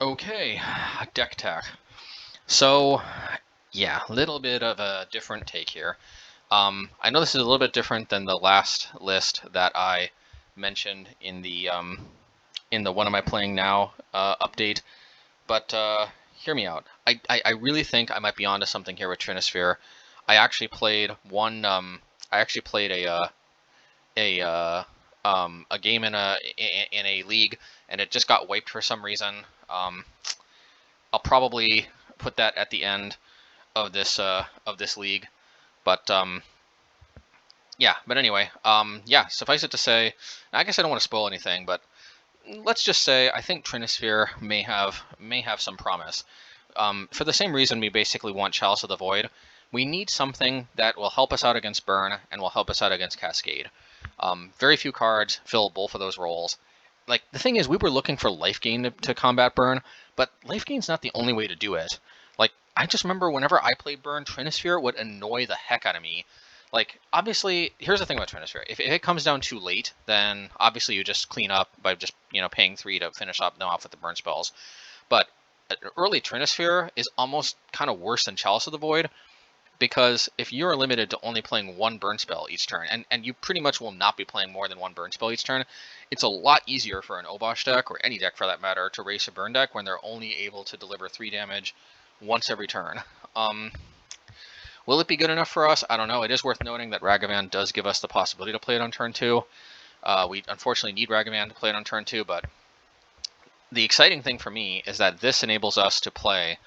Okay, deck tech. So, yeah, a little bit of a different take here. I know this is a little bit different than the last list that I mentioned in the What Am I Playing Now update, but hear me out. I really think I might be onto something here with Trinisphere. I actually played one. I actually played a a game in a league, and it just got wiped for some reason. I'll probably put that at the end of this league, but yeah. But anyway, yeah. Suffice it to say, I guess I don't want to spoil anything, but let's just say I think Trinisphere may have some promise. For the same reason we basically want Chalice of the Void. We need something that will help us out against Burn and will help us out against Cascade. Very few cards fill both of those roles. Like, the thing is, we were looking for life gain to combat Burn, but life gain's not the only way to do it. Like, I just remember whenever I played Burn, Trinisphere would annoy the heck out of me. Like, obviously, here's the thing about Trinisphere. If it comes down too late, then obviously you just clean up by just, paying 3 to finish up them off with the burn spells. But early Trinisphere is almost kind of worse than Chalice of the Void, because if you're limited to only playing one burn spell each turn, and you pretty much will not be playing more than one burn spell each turn, it's a lot easier for an Obosh deck, or any deck for that matter, to race a burn deck when they're only able to deliver 3 damage once every turn. Will it be good enough for us? I don't know. It is worth noting that Ragavan does give us the possibility to play it on turn 2. We unfortunately need Ragavan to play it on turn 2, but the exciting thing for me is that this enables us to play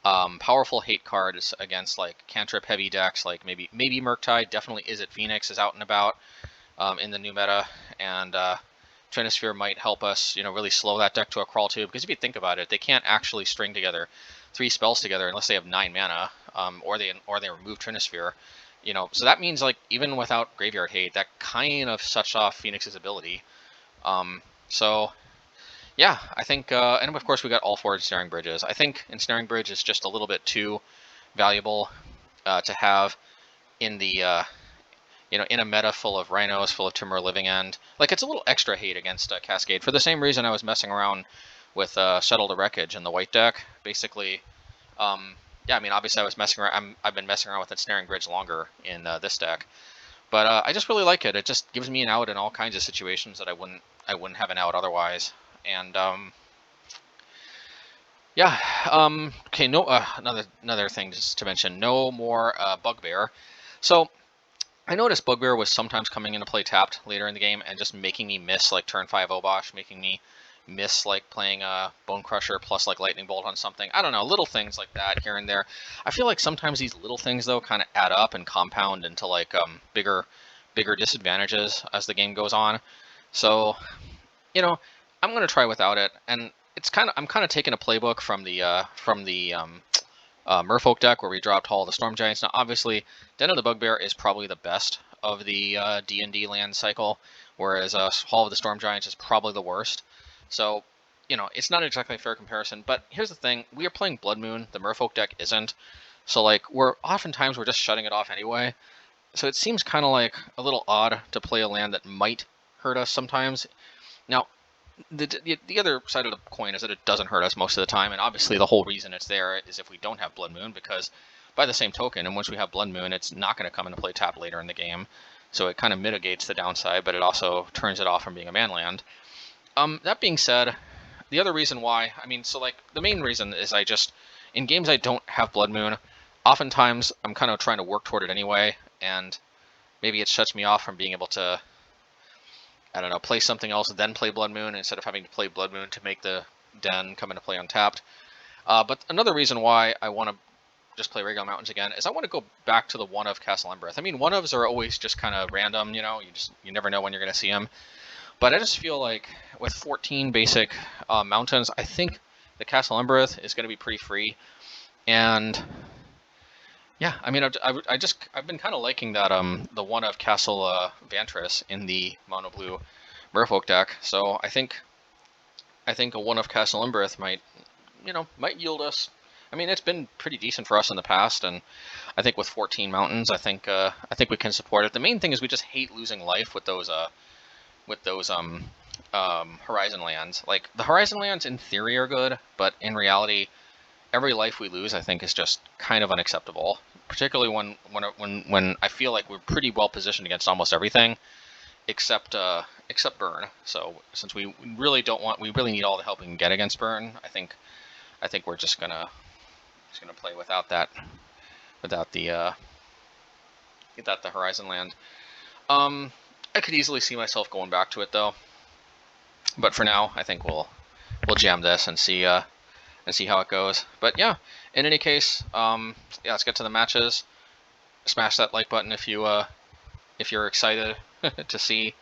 powerful hate cards against like cantrip heavy decks, like maybe Murktide, definitely Is It Phoenix is out and about in the new meta, and Trinisphere might help us, really slow that deck to a crawl too, because if you think about it, they can't actually string together 3 spells together unless they have 9 mana, or they remove Trinisphere, so that means like even without Graveyard Hate, that kind of shuts off Phoenix's ability. So yeah, I think, and of course we got all 4 Ensnaring Bridges. I think Ensnaring Bridge is just a little bit too valuable to have in the, in a meta full of Rhinos, full of Timur Living End. Like, it's a little extra hate against Cascade, for the same reason I was messing around with Settle the Wreckage in the white deck. Basically, yeah, I mean, obviously I was messing around, I've been messing around with Ensnaring Bridge longer in this deck. But I just really like it. It just gives me an out in all kinds of situations that I wouldn't have an out otherwise. And yeah, okay. No, another thing just to mention. No more Bugbear. So I noticed Bugbear was sometimes coming into play tapped later in the game and just making me miss like turn 5 Obosh, making me miss like playing Bonecrusher plus like Lightning Bolt on something. I don't know, little things like that here and there. I feel like sometimes these little things though kind of add up and compound into like bigger disadvantages as the game goes on. So I'm gonna try without it, and I'm kind of taking a playbook from the Merfolk deck where we dropped Hall of the Storm Giants. Now, obviously, Den of the Bugbear is probably the best of the D&D land cycle, whereas Hall of the Storm Giants is probably the worst. So, it's not exactly a fair comparison. But here's the thing: we are playing Blood Moon. The Merfolk deck isn't. So, like, oftentimes we're just shutting it off anyway. So it seems kind of like a little odd to play a land that might hurt us sometimes. Now, the other side of the coin is that it doesn't hurt us most of the time, and obviously the whole reason it's there is if we don't have Blood Moon, because by the same token, and once we have Blood Moon, it's not going to come into play tap later in the game, so it kind of mitigates the downside, but it also turns it off from being a man land. That being said, the other reason why, the main reason is in games I don't have Blood Moon, oftentimes I'm kind of trying to work toward it anyway, and maybe it shuts me off from being able to, I don't know, play something else, then play Blood Moon, instead of having to play Blood Moon to make the Den come into play untapped. But another reason why I want to just play regular Mountains again is I want to go back to the one of Castle Embereth. I mean, one ofs are always just kind of random, you never know when you're going to see them. But I just feel like with 14 basic mountains, I think the Castle Embereth is going to be pretty free. And yeah, I mean, I've been kind of liking that the one of Castle Vantress in the mono blue Merfolk deck. So I think a one of Castle Embereth might yield us. I mean, it's been pretty decent for us in the past, and I think with 14 mountains, I think we can support it. The main thing is we just hate losing life with those Horizon lands. Like, the Horizon lands in theory are good, but in reality, every life we lose, I think, is just kind of unacceptable. Particularly when I feel like we're pretty well positioned against almost everything, except burn. So since we really need all the help we can get against burn. I think we're just gonna play without the Horizon land. I could easily see myself going back to it though, but for now, I think we'll jam this and see how it goes. But yeah, in any case, yeah, let's get to the matches. Smash that like button if you're excited to see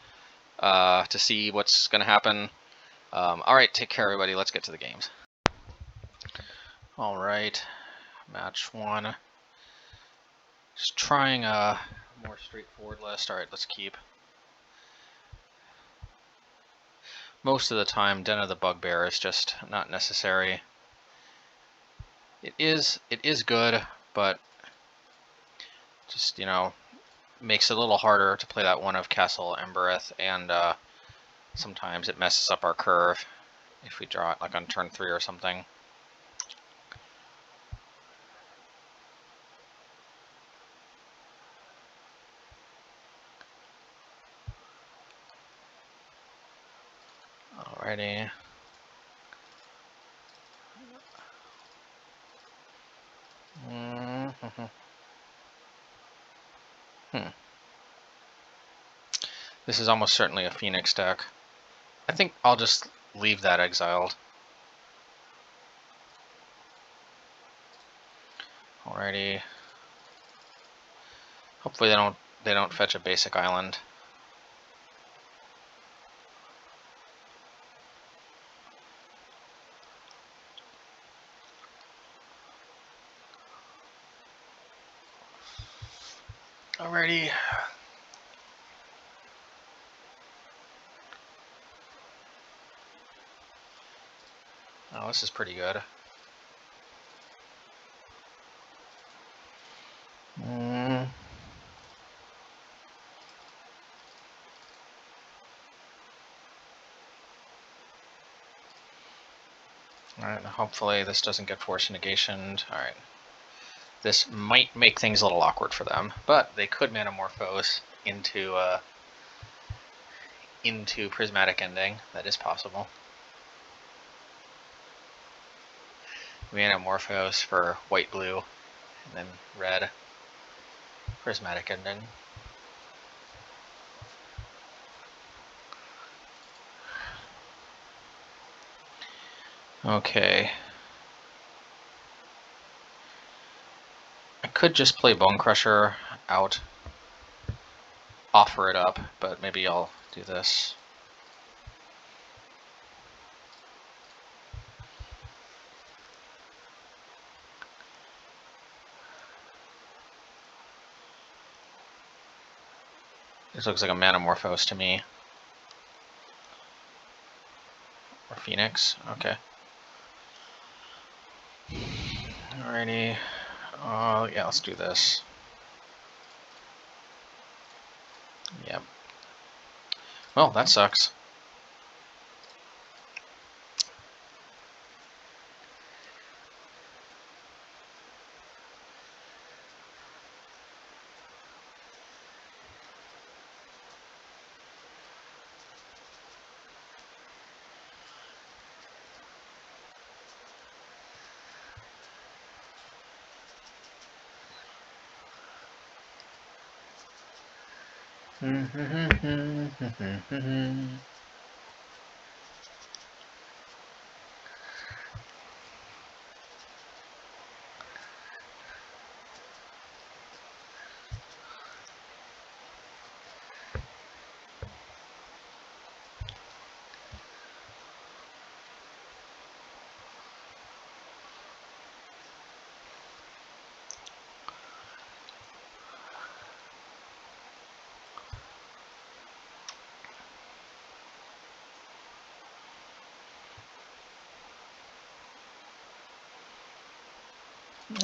what's gonna happen. All right, take care, everybody. Let's get to the games. All right, match 1. Just trying a more straightforward list. All right, let's keep. Most of the time, Den of the Bugbear is just not necessary. It is good, but just, makes it a little harder to play that one of Castle Embereth, and sometimes it messes up our curve if we draw it like on turn 3 or something. Alrighty. This is almost certainly a Phoenix deck. I think I'll just leave that exiled. Alrighty. Hopefully they don't fetch a basic island. Alrighty. Oh, this is pretty good. Alright, hopefully this doesn't get force negationed. Alright. This might make things a little awkward for them, but they could Manamorphose into Prismatic Ending. That is possible. Manamorphose for white-blue, and then red. Prismatic Ending. Okay. I could just play Bonecrusher out, offer it up, but maybe I'll do this. This looks like a Manamorphose to me. Or Phoenix, okay. Alrighty. Yeah, let's do this. Yep. Well, that sucks.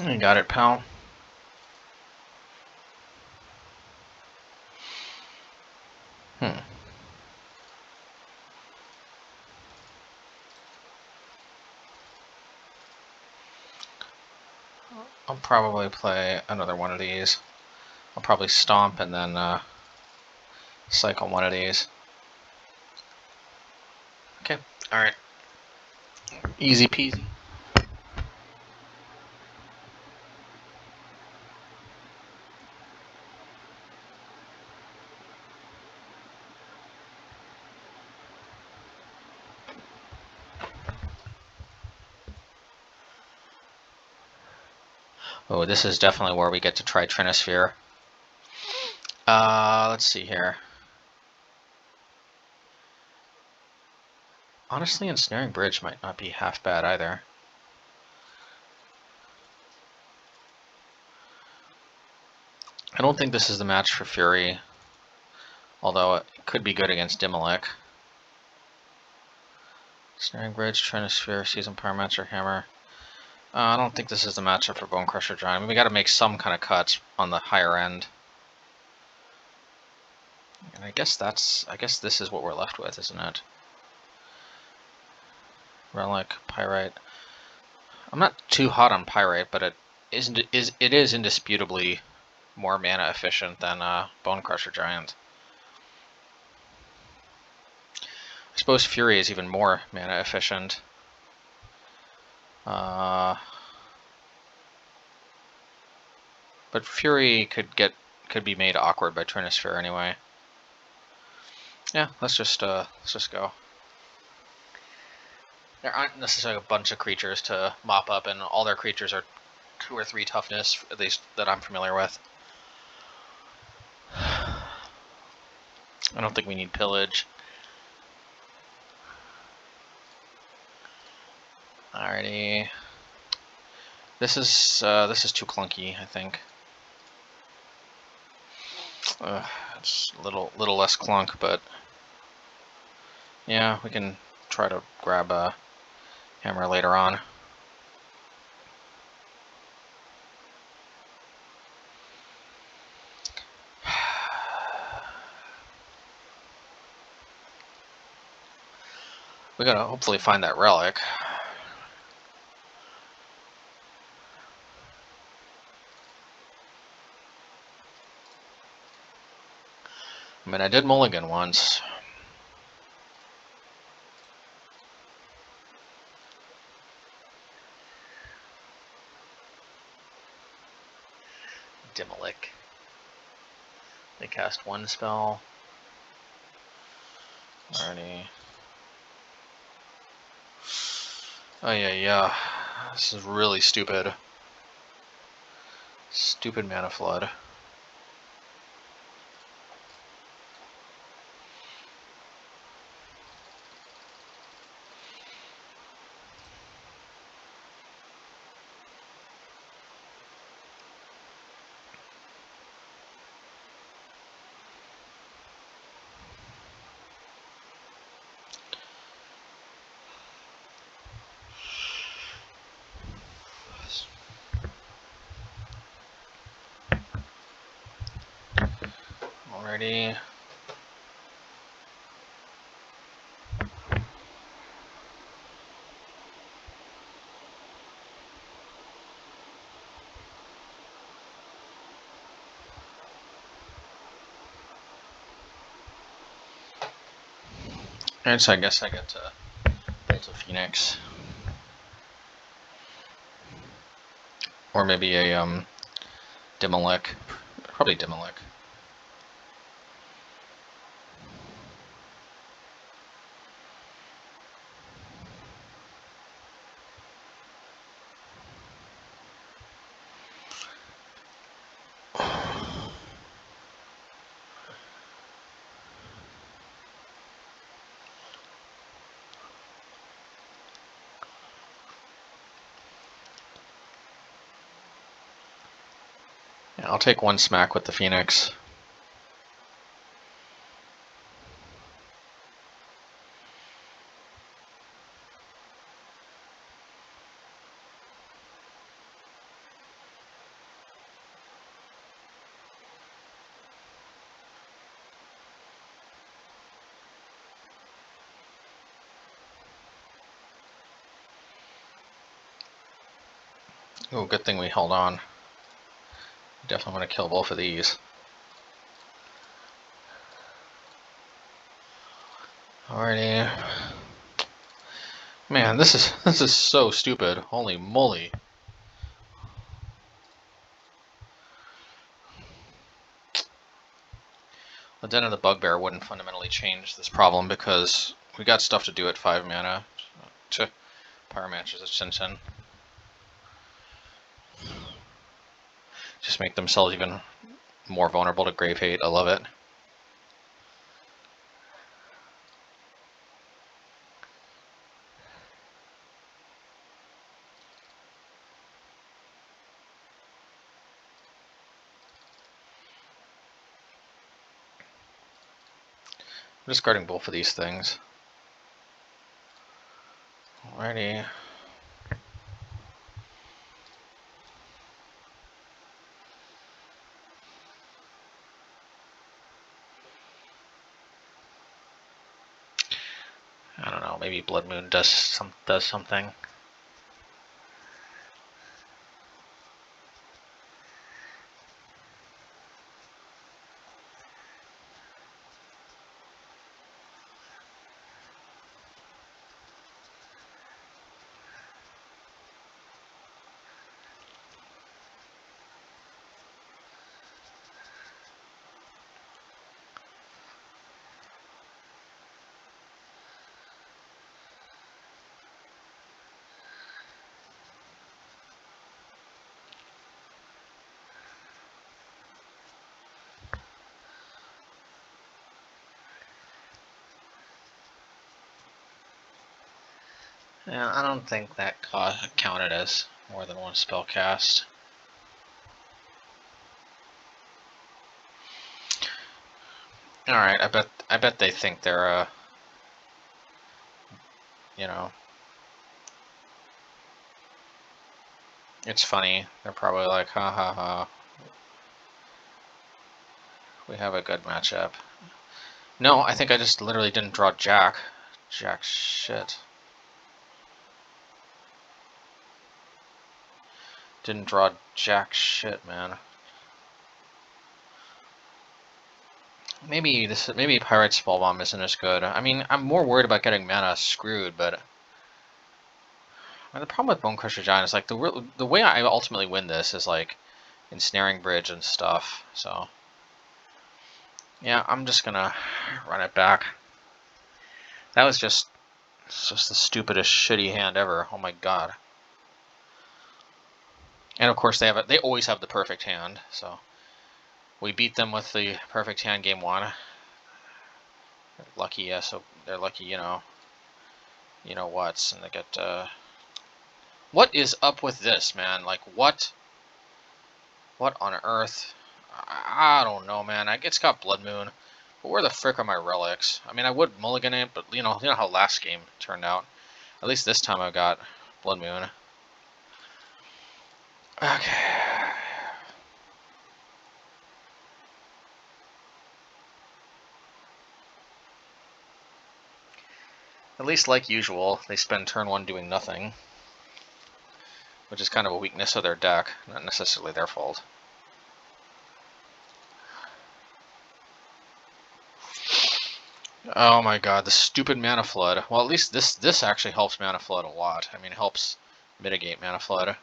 You got it, pal. I'll probably play another one of these. I'll probably stomp and then cycle one of these. Okay, alright. Easy peasy. Oh, this is definitely where we get to try Trinisphere. Let's see here. Honestly, Ensnaring Bridge might not be half bad either. I don't think this is the match for Fury, although it could be good against Dimmelek. Ensnaring Bridge, Trinisphere, Season Pyromancer, Hammer. I don't think this is the matchup for Bonecrusher Giant. I mean, we got to make some kind of cuts on the higher end. And I guess this is what we're left with, isn't it? Relic, Pyrite. I'm not too hot on Pyrite, but it is indisputably more mana efficient than Bonecrusher Giant. I suppose Fury is even more mana efficient. But Fury could be made awkward by Trinisphere anyway. Yeah, let's just go. There aren't necessarily a bunch of creatures to mop up, and all their creatures are 2 or 3 toughness, at least that I'm familiar with. I don't think we need Pillage. Alrighty. This is too clunky, I think. It's a little less clunk, but yeah, we can try to grab a hammer later on. We gotta hopefully find that relic. I mean, I did mulligan once. Dimmelek. They cast 1 spell. Alrighty. Oh yeah. This is really stupid. Stupid mana flood. Alrighty. And so I guess I get to Bolt a Phoenix. Or maybe a Dimmelek. Probably Dimmelek. Yeah, I'll take 1 smack with the Phoenix. Oh, good thing we held on. Definitely want to kill both of these. Alrighty. Man, this is so stupid. Holy moly. The Den of the Bugbear wouldn't fundamentally change this problem because we got stuff to do at 5 mana. Pyromancers at Shinsen. Just make themselves even more vulnerable to Grave Hate. I love it. I'm discarding both of these things. Alrighty. I don't know, maybe Blood Moon does something. Yeah, I don't think that counted as more than one spell cast. Alright, I bet they think they're you know, it's funny. They're probably like, ha ha ha. We have a good matchup. No, I think I just literally didn't draw Jack. Jack shit. Didn't draw Jack shit, man. Maybe Pyrite Spellbomb isn't as good. I mean, I'm more worried about getting mana screwed, but the problem with Bonecrusher Giant is like the way I ultimately win this is like ensnaring bridge and stuff. So yeah, I'm just gonna run it back. That was just the stupidest shitty hand ever. Oh my god. And of course they always have the perfect hand. So we beat them with the perfect hand game 1. They're lucky, yeah. So they're lucky, you know what's, and they get. What is up with this, man? Like what? What on earth? I don't know, man. It's got Blood Moon, but where the frick are my relics? I mean, I would mulligan it, but you know how last game turned out. At least this time I got Blood Moon. Okay. At least, like usual, they spend turn 1 doing nothing, which is kind of a weakness of their deck, not necessarily their fault. Oh my god, the stupid Mana Flood. Well, at least this actually helps Mana Flood a lot. I mean, it helps mitigate Mana Flood.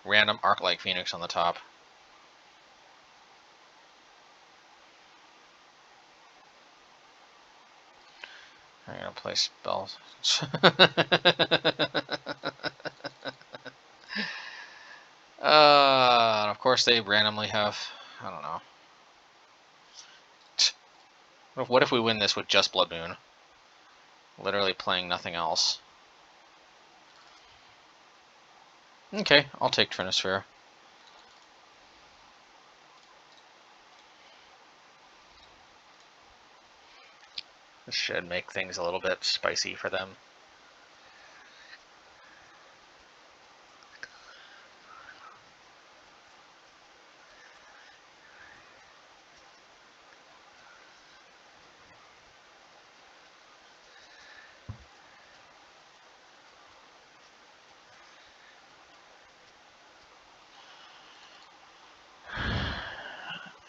Random Arc-like Phoenix on the top. I'm gonna play spells. Of course they randomly have, I don't know. What if we win this with just Blood Moon? Literally playing nothing else. Okay, I'll take Trinisphere. This should make things a little bit spicy for them.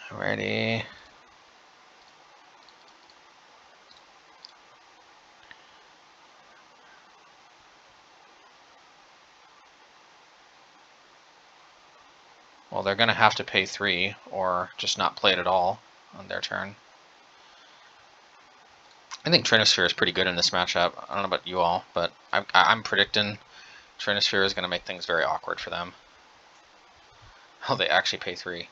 Alrighty. Well, they're going to have to pay 3 or just not play it at all on their turn. I think Trinisphere is pretty good in this matchup. I don't know about you all, but I'm predicting Trinisphere is going to make things very awkward for them. Oh, they actually pay 3.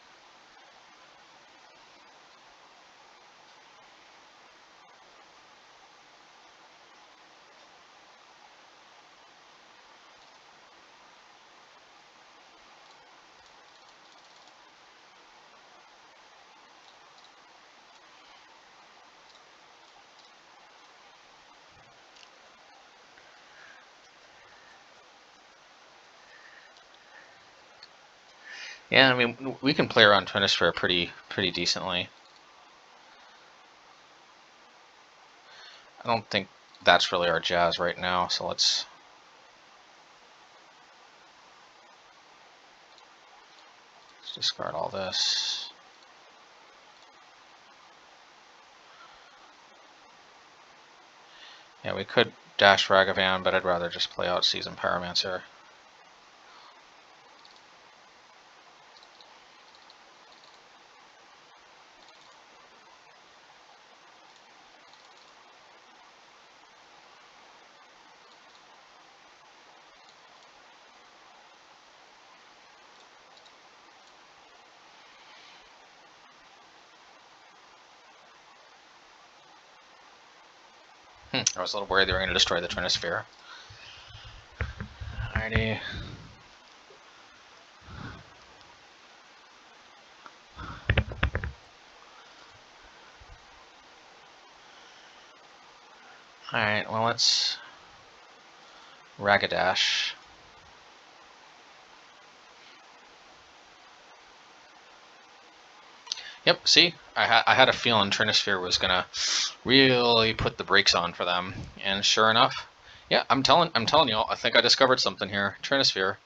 Yeah, I mean, we can play around Trinisphere pretty decently. I don't think that's really our jazz right now, so let's discard all this. Yeah, we could dash Ragavan, but I'd rather just play out Seasoned Pyromancer. I was a little worried they were going to destroy the Trinisphere. Alrighty. Alright, well, let's Ragadash. Yep, see? I had a feeling Trinisphere was going to really put the brakes on for them. And sure enough, yeah, I'm telling you, I think I discovered something here. Trinisphere.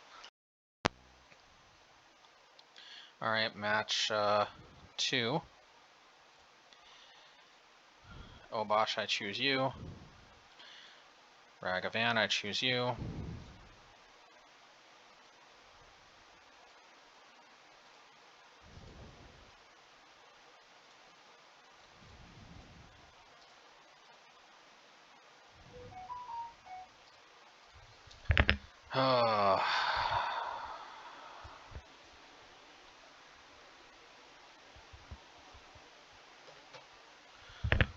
Alright, match 2. Obosh, I choose you. Ragavan, I choose you. Oh.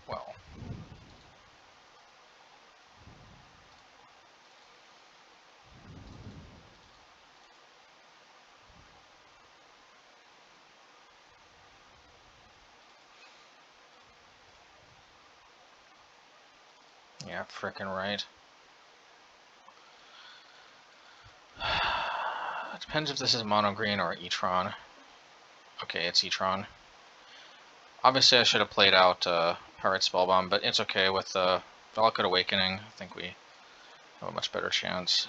Well. Yeah, frickin' right. It depends if this is mono green or E-Tron. Okay, it's E-Tron. Obviously, I should have played out Pyrite Spellbomb, but it's okay with Valakut Awakening. I think we have a much better chance.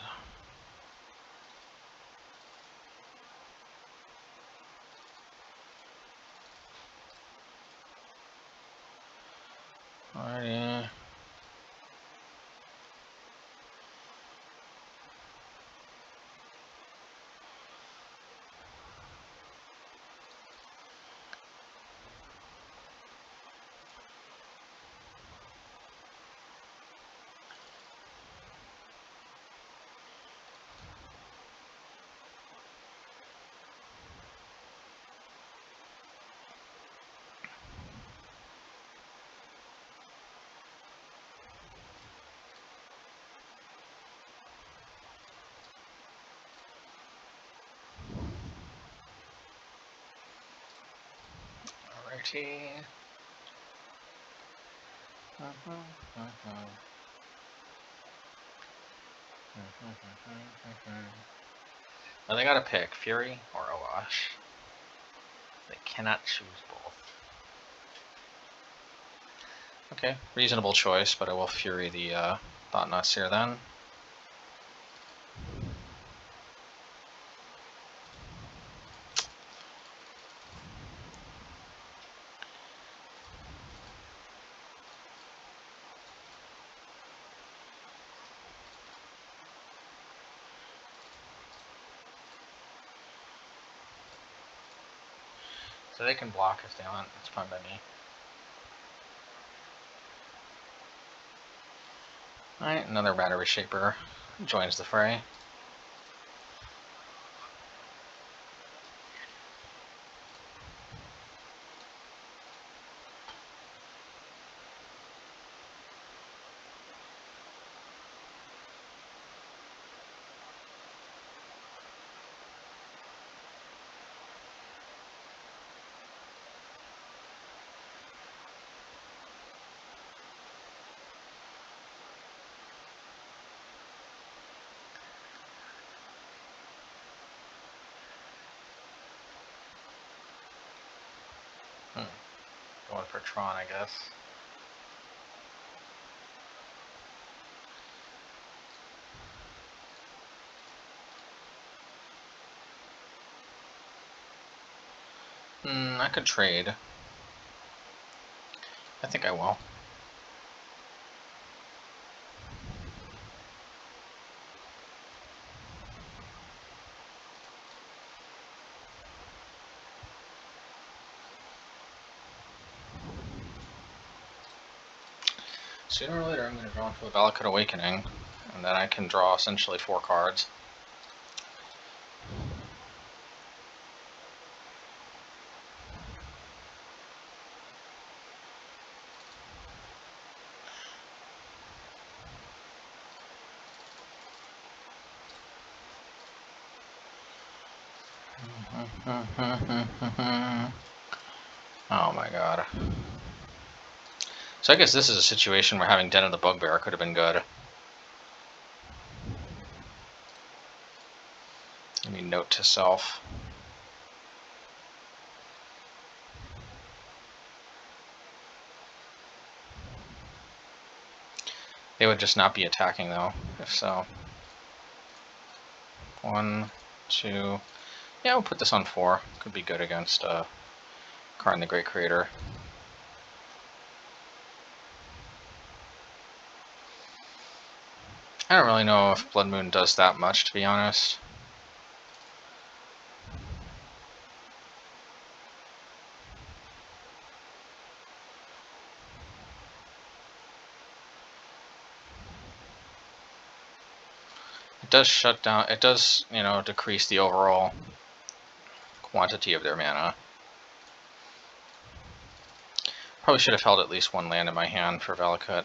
Alrighty. Alrighty. Now they gotta pick Fury or Obosh. They cannot choose both. Okay, reasonable choice, but I will Fury the Thought Nuts here then. So they can block if they want. That's fine by me. Alright, another Battery Shaper joins the fray. Going for Tron, I guess. I could trade. I think I will. Sooner or later I'm going to draw into a Valakut Awakening, and then I can draw essentially 4 cards. Oh my god. So I guess this is a situation where having Den of the Bugbear could have been good. Let me note to self. They would just not be attacking though, if so. 1, 2... Yeah, we'll put this on 4. Could be good against Karn the Great Creator. I don't really know if Blood Moon does that much, to be honest. It does shut down, it does, you know, decrease the overall quantity of their mana. Probably should have held at least 1 land in my hand for Valakut.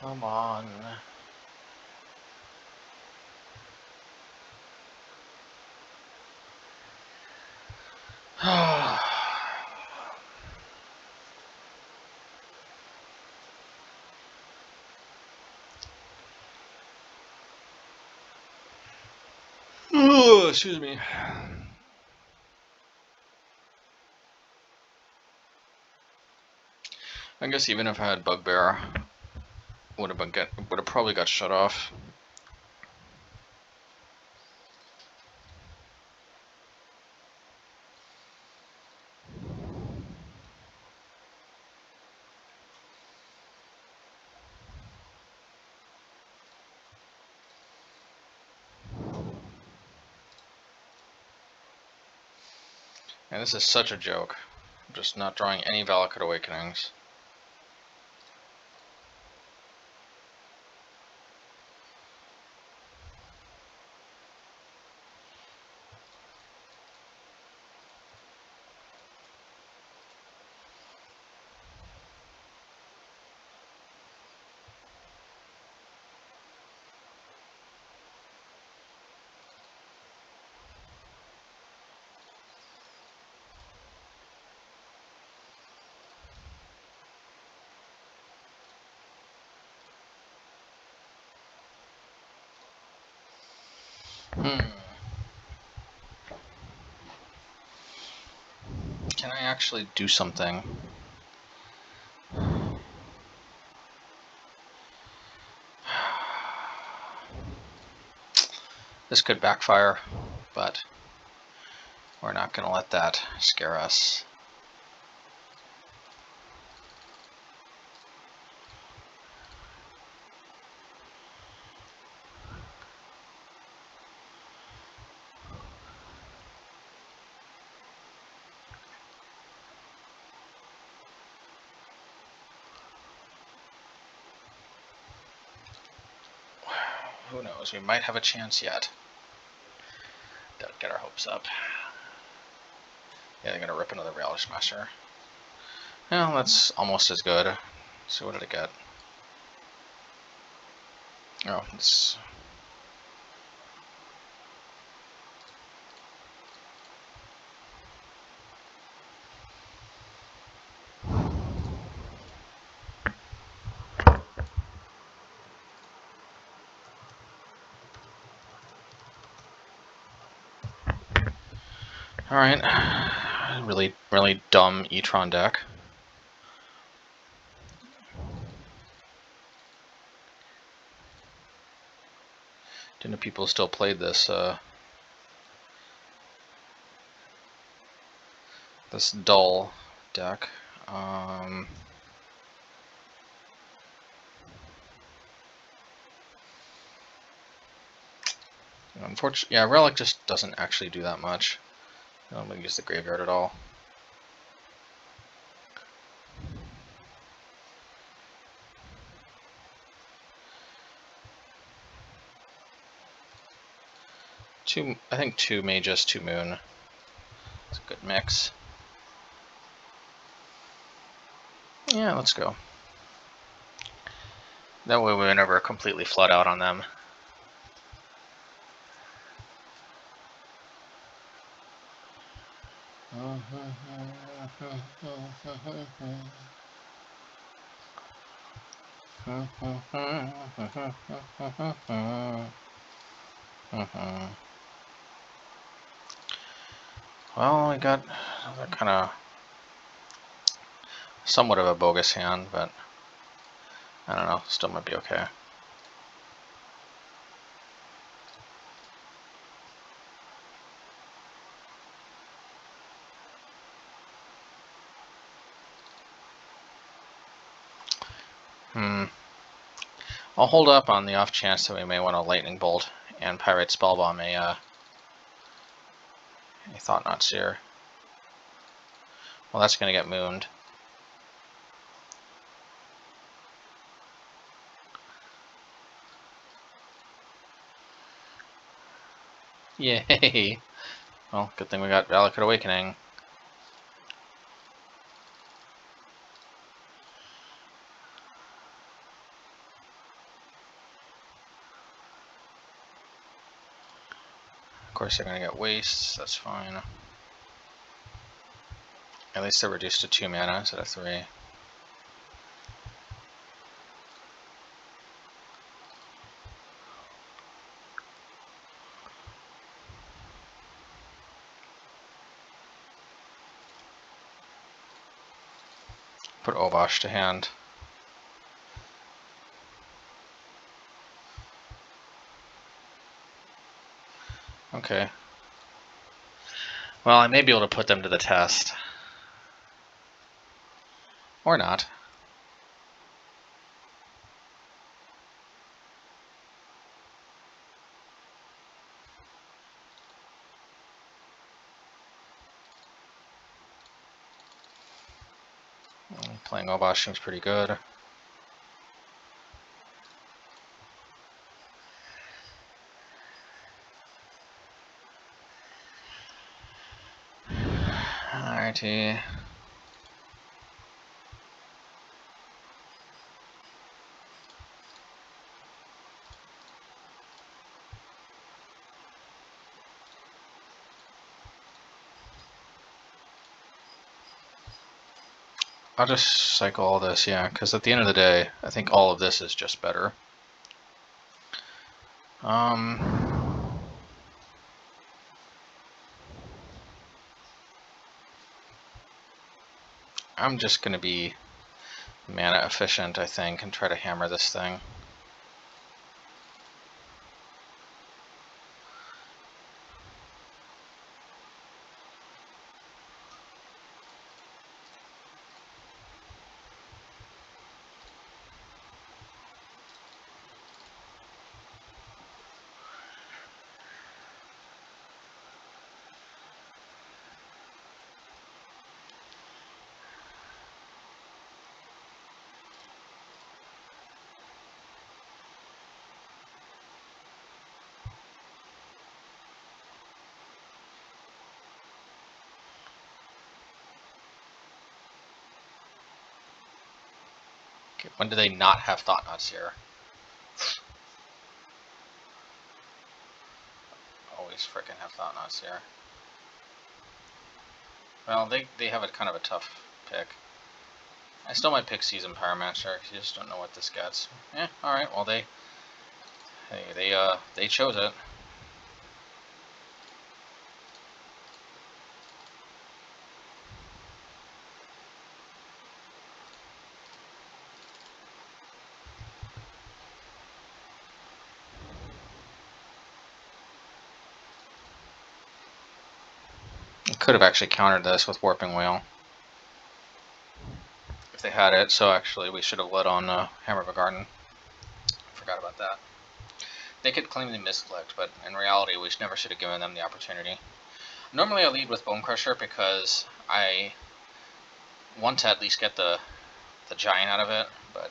Come on. Oh, excuse me. I guess even if I had Bugbear, would have probably got shut off. And this is such a joke. I'm just not drawing any Valakut Awakenings. Can I actually do something? This could backfire, but we're not going to let that scare us. Who knows? We might have a chance yet. Don't get our hopes up. Yeah, they're going to rip another Reality Smasher. Well, that's almost as good. So what did it get? Oh, it's... Alright. Really dumb E-Tron deck. Didn't know people still played this, this dull deck. Unfortunately, yeah, Relic just doesn't actually do that much. I don't really use the graveyard at all. I think 2 Mages, 2 Moon. It's a good mix. Yeah, let's go. That way we never completely flood out on them. Well, we got kind of somewhat of a bogus hand, but I don't know, still might be okay. I'll hold up on the off chance that we may want a Lightning Bolt and Pyrite Spellbomb a Thought-Knot Seer. Well, that's going to get mooned. Yay! Well, good thing we got Valakut Awakening. Of course, they're going to get wastes, that's fine. At least they're reduced to 2 mana instead of 3. Put Obosh to hand. Okay. Well, I may be able to put them to the test. Or not. Playing Obosh seems pretty good. Alrighty. I'll just cycle all this, yeah, because at the end of the day, I think all of this is just better. I'm just going to be mana efficient, I think, and try to hammer this thing. Okay, when do they not have Thought Knots here? Always frickin' have Thought Knots here. Well, they have a kind of a tough pick. I still might pick Seasoned Pyromancer, because you just don't know what this gets. Alright, well they chose it. Could have actually countered this with Warping Wheel if they had it, so actually we should have let on Hammer of a Garden. Forgot about that. They could claim the misclicked, but in reality we never should have given them the opportunity. Normally I lead with Bonecrusher because I want to at least get the Giant out of it, but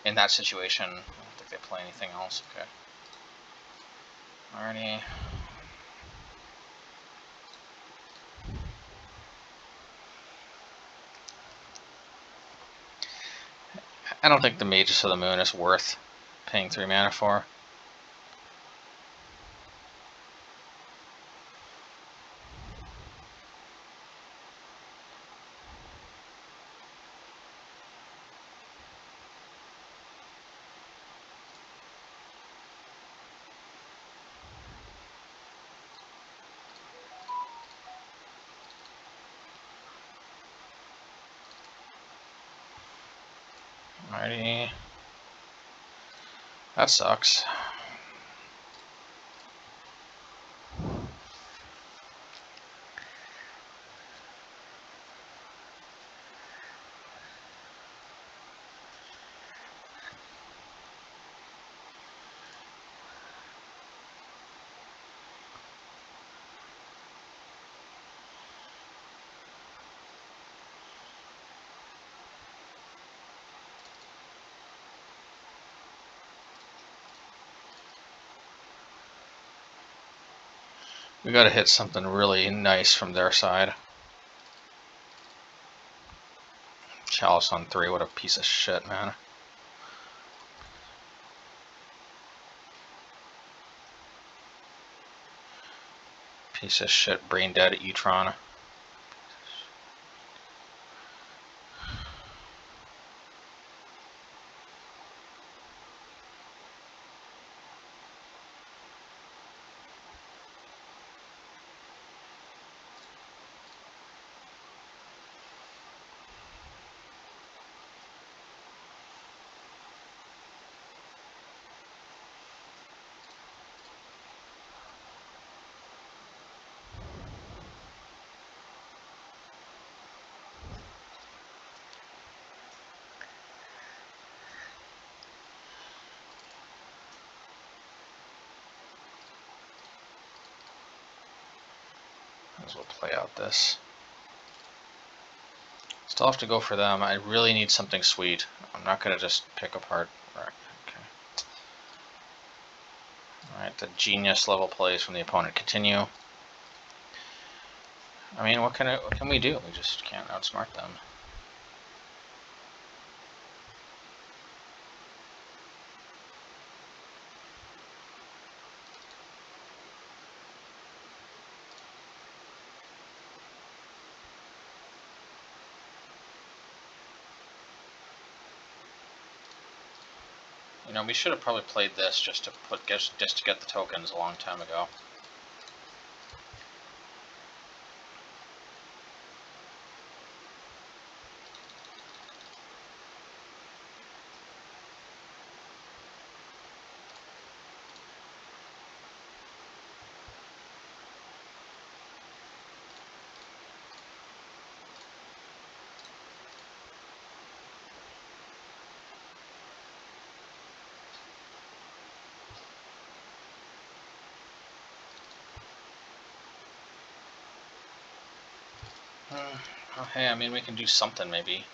in that situation I don't think they play anything else. Okay. Alrighty. I don't think the Magus of the Moon is worth paying 3 mana for. Alrighty. That sucks. We gotta hit something really nice from their side. Chalice on 3, what a piece of shit, man. Piece of shit, brain dead E-Tron. As we'll play out this. Still have to go for them. I really need something sweet. I'm not gonna just pick apart. Right. Okay. Alright, the genius level plays from the opponent continue. I mean, what can we do? We just can't outsmart them. You know, we should have probably played this just to get the tokens a long time ago. Oh, hey, I mean, we can do something, maybe.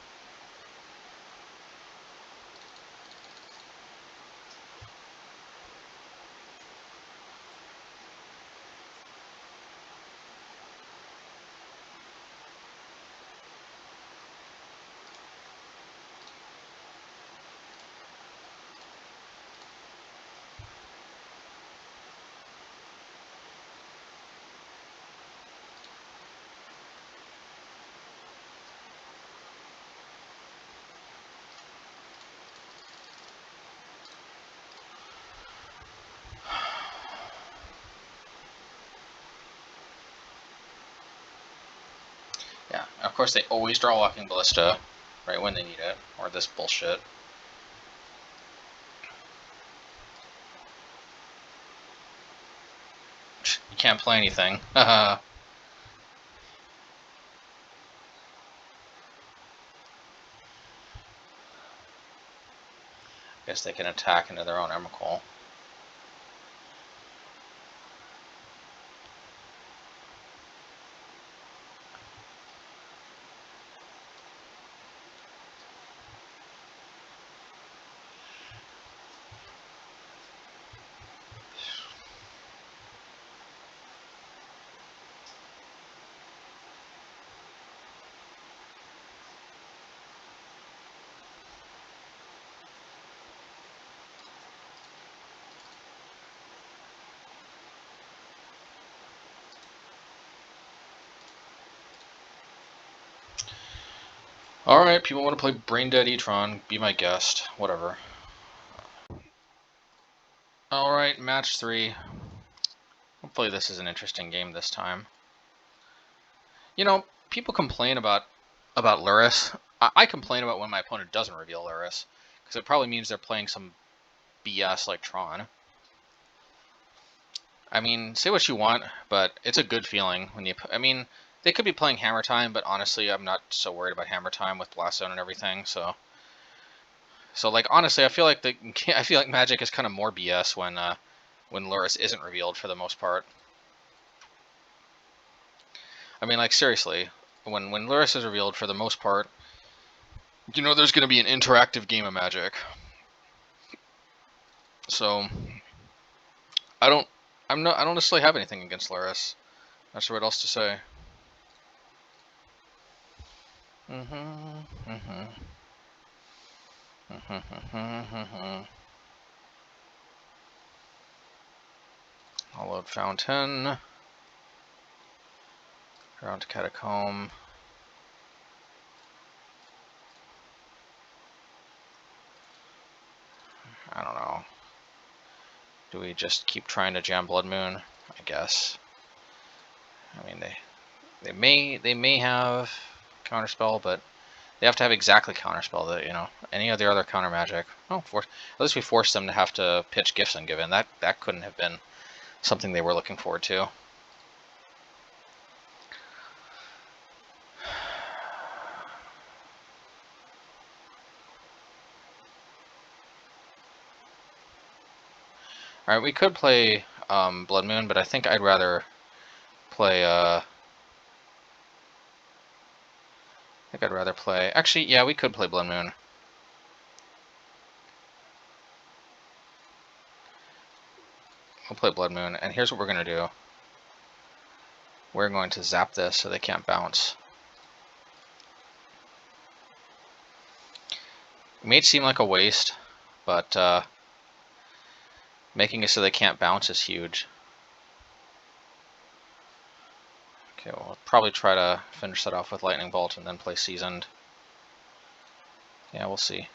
Yeah, of course they always draw Walking Ballista right when they need it, or this bullshit. You can't play anything. Guess they can attack into their own Emrakul. Alright, people want to play Brain Dead Tron, be my guest. Whatever. Alright, match 3. Hopefully this is an interesting game this time. You know, people complain about Luris. I complain about when my opponent doesn't reveal Luris, because it probably means they're playing some BS like Tron. I mean, say what you want, but it's a good feeling when you... I mean, they could be playing Hammer Time, but honestly, I'm not so worried about Hammer Time with Blast Zone and everything, so... So, like, honestly, I feel like Magic is kind of more BS when Luris isn't revealed for the most part. I mean, like, seriously, when Luris is revealed for the most part, you know there's going to be an interactive game of Magic. So, I don't necessarily have anything against Luris. Not sure what else to say. I'll load Fountain. Around to Catacomb. I don't know. Do we just keep trying to jam Blood Moon? I guess. I mean, they may have Counterspell, but they have to have exactly Counterspell that, you know, any of their other counter magic. Oh, at least we forced them to have to pitch Gifts Ungiven. That couldn't have been something they were looking forward to. Alright, we could play Blood Moon, but I think I'd rather play... Actually, yeah, we could play Blood Moon. We'll play Blood Moon, and here's what we're going to do. We're going to zap this so they can't bounce. It may seem like a waste, but making it so they can't bounce is huge. Okay, we'll probably try to finish that off with Lightning Bolt and then play Seasoned. Yeah, we'll see.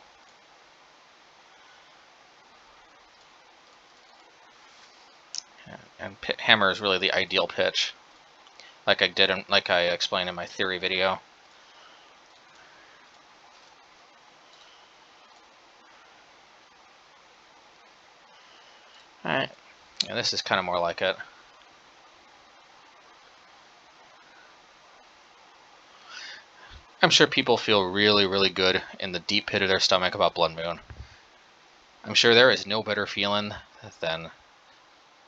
And Hammer is really the ideal pitch, like I explained in my theory video. All right, and this is kind of more like it. I'm sure people feel really, really good in the deep pit of their stomach about Blood Moon. I'm sure there is no better feeling than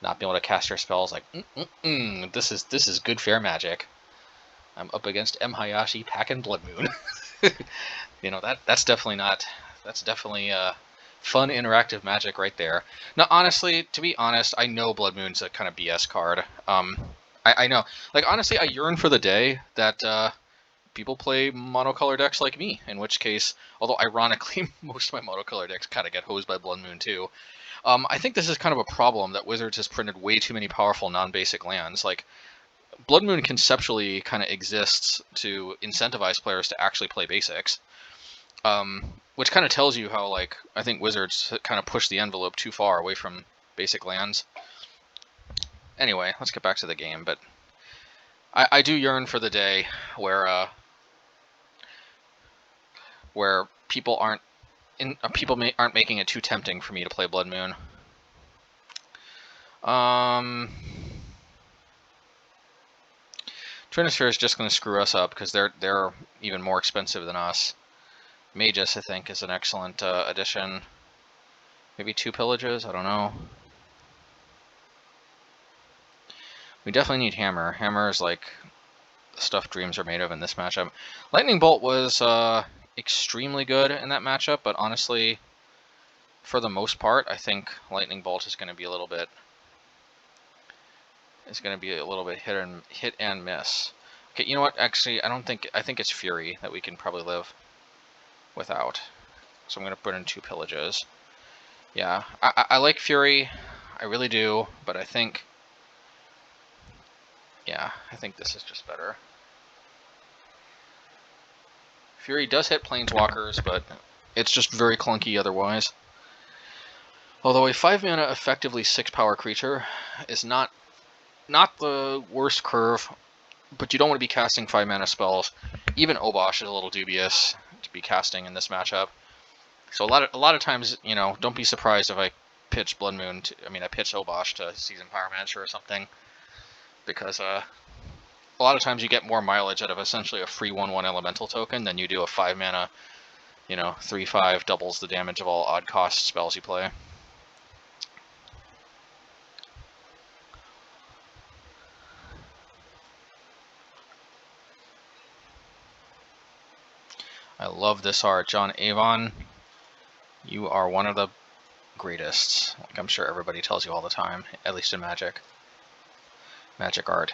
not being able to cast your spells like, this is good fair magic. I'm up against MHayashi packing Blood Moon. You know, that's definitely not... That's definitely fun interactive Magic right there. Now, honestly, to be honest, I know Blood Moon's a kind of BS card. I know. Like, honestly, I yearn for the day that people play monocolor decks like me, in which case, although ironically, most of my monocolor decks kind of get hosed by Blood Moon too. I think this is kind of a problem that Wizards has printed way too many powerful non-basic lands. Like, Blood Moon conceptually kind of exists to incentivize players to actually play basics. Which kind of tells you how, like, I think Wizards kind of push the envelope too far away from basic lands. Anyway, let's get back to the game, but I do yearn for the day where people aren't making it too tempting for me to play Blood Moon. Trinisphere is just going to screw us up because they're even more expensive than us. Magus, I think, is an excellent addition. Maybe 2 pillages, I don't know. We definitely need Hammer. Hammer is like the stuff dreams are made of in this matchup. Lightning Bolt was extremely good in that matchup, but honestly, for the most part, I think Lightning Bolt is going to be a little bit hit and miss. Okay, you know what? Actually, I think it's Fury that we can probably live without. So I'm going to put in 2 pillages. Yeah, I like Fury, I really do, but I think, yeah, I think this is just better. Fury does hit Planeswalkers, but it's just very clunky otherwise. Although a 5-mana effectively 6-power creature is not the worst curve, but you don't want to be casting 5-mana spells. Even Obosh is a little dubious to be casting in this matchup. So a lot of times, you know, don't be surprised if I pitch Blood Moon. I pitch Obosh to Season Pyromancer or something, because a lot of times you get more mileage out of essentially a free 1/1 elemental token than you do a 5-mana, you know, 3/5 doubles the damage of all odd cost spells you play. I love this art, John Avon. You are one of the greatest. Like I'm sure everybody tells you all the time, at least in Magic. Magic art.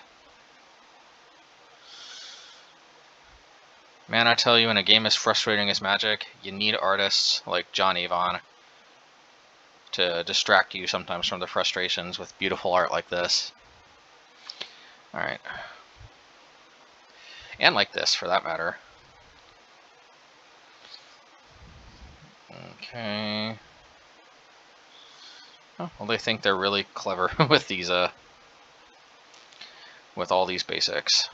Man, I tell you, in a game as frustrating as Magic, you need artists like John Avon to distract you sometimes from the frustrations with beautiful art like this. Alright. And like this, for that matter. Okay. Oh, well, they think they're really clever with these, with all these basics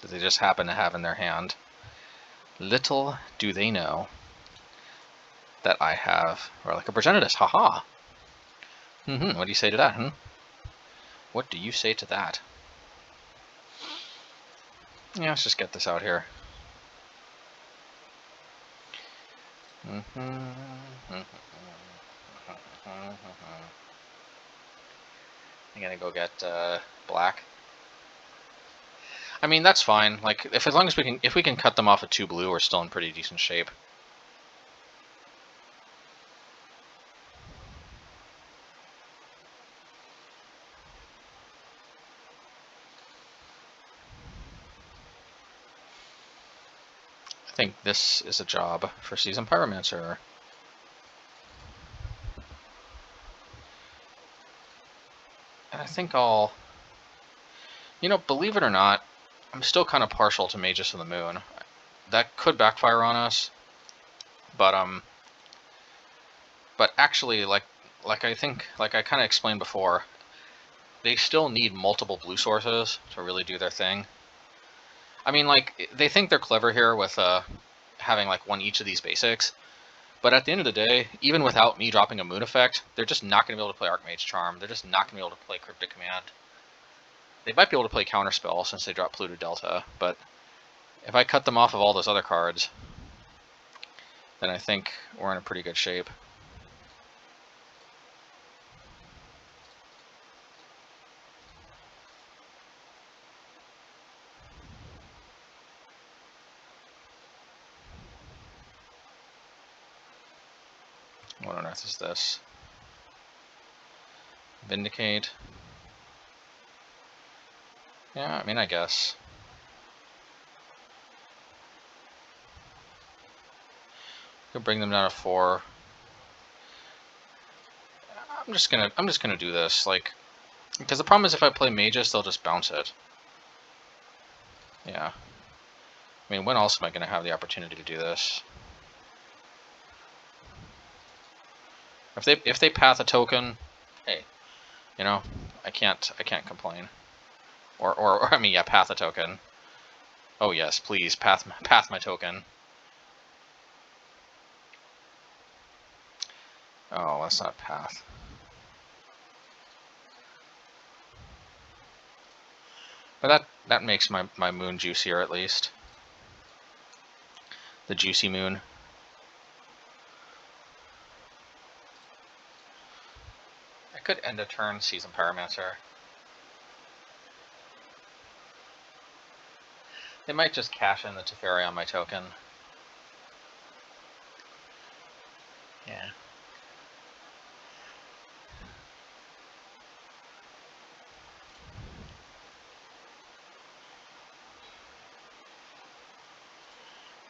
that they just happen to have in their hand. Little do they know that I have Relic of Progenitus. Haha! What do you say to that, What do you say to that? Yeah, let's just get this out here. I'm gonna go get black. I mean, that's fine. Like, as long as if we can cut them off at 2 blue, we're still in pretty decent shape. I think this is a job for Season Pyromancer. And I think I'll... You know, believe it or not, I'm still kind of partial to Magus of the Moon. That could backfire on us, but actually, like I kind of explained before, they still need multiple blue sources to really do their thing. I mean, like, they think they're clever here with having like one each of these basics, but at the end of the day, even without me dropping a Moon effect, they're just not going to be able to play Archmage Charm. They're just not going to be able to play Cryptic Command. They might be able to play Counterspell since they drop Pluto Delta, but if I cut them off of all those other cards, then I think we're in a pretty good shape. What on earth is this? Vindicate. Yeah, I mean, I guess. Could bring them down to 4. I'm just gonna do this, like, because the problem is if I play Magus, they'll just bounce it. Yeah. I mean, when else am I gonna have the opportunity to do this? If they path a token, hey, you know, I can't complain. Or I mean, yeah, path a token. Oh yes, please path my token. Oh, that's not path. But that makes my moon juicier at least. The juicy moon. I could end a turn, Season Pyromancer. They might just cash in the Teferi on my token. Yeah.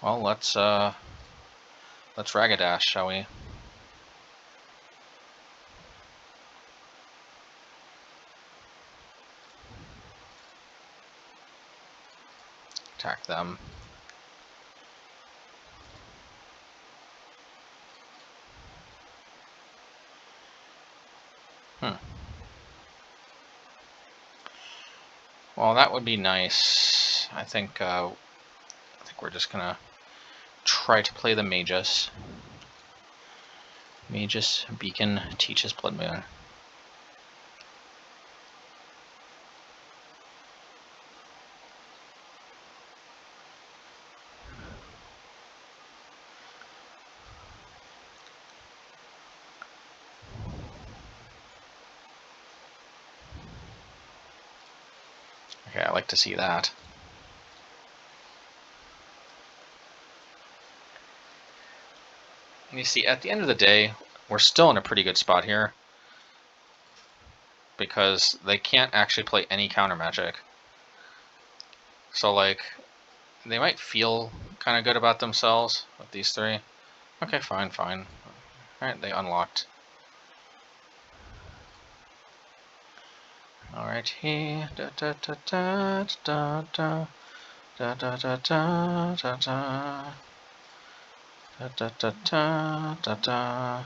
Well, let's Ragadash, shall we? Attack them. Well, that would be nice. I think we're just gonna try to play the Magus. Magus, Beacon, Teaches Blood Moon. Okay, I like to see that. And you see, at the end of the day, we're still in a pretty good spot here. Because they can't actually play any counter magic. So, like, they might feel kind of good about themselves with these 3. Okay, fine. Alright, they unlocked. Alrighty. Da da da da da da da da da da da da da da da da da.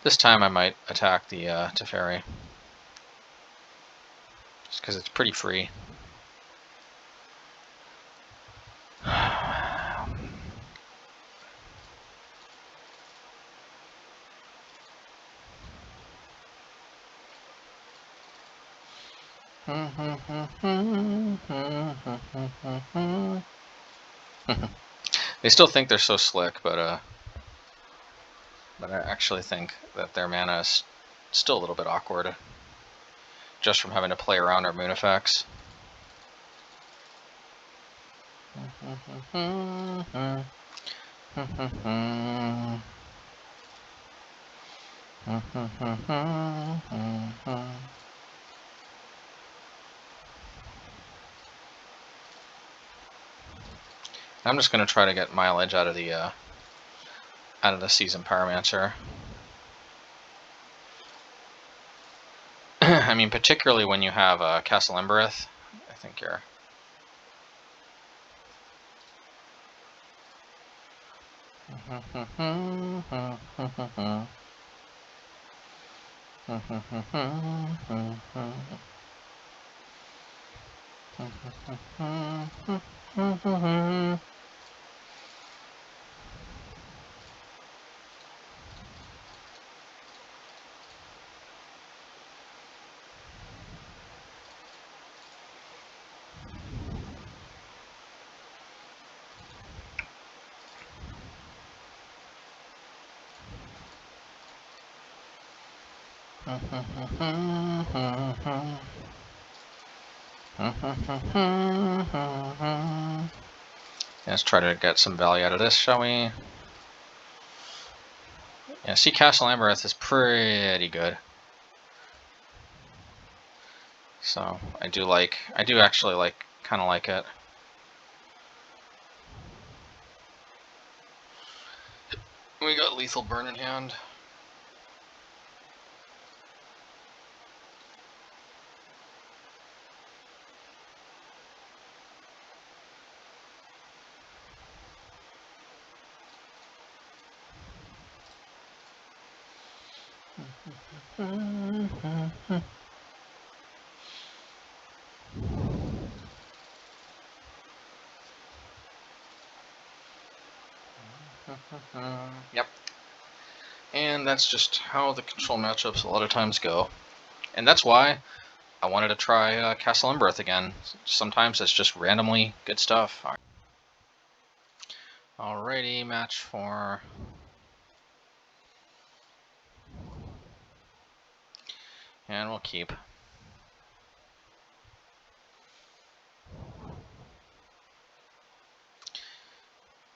This time I might attack the Teferi. Just because it's pretty free. They still think they're so slick, but I actually think that their mana is still a little bit awkward, just from having to play around our moon effects. I'm just going to try to get mileage out of the Season Pyromancer. I mean, particularly when you have Castle Embereth, I think you're... Let's try to get some value out of this, shall we? Yeah, see, Castle Embereth is pretty good. So I do actually kind of like it. We got Lethal Burn in hand. Yep. And that's just how the control matchups a lot of times go. And that's why I wanted to try Castle Embereth again. Sometimes it's just randomly good stuff. Alrighty, match 4. And we'll keep.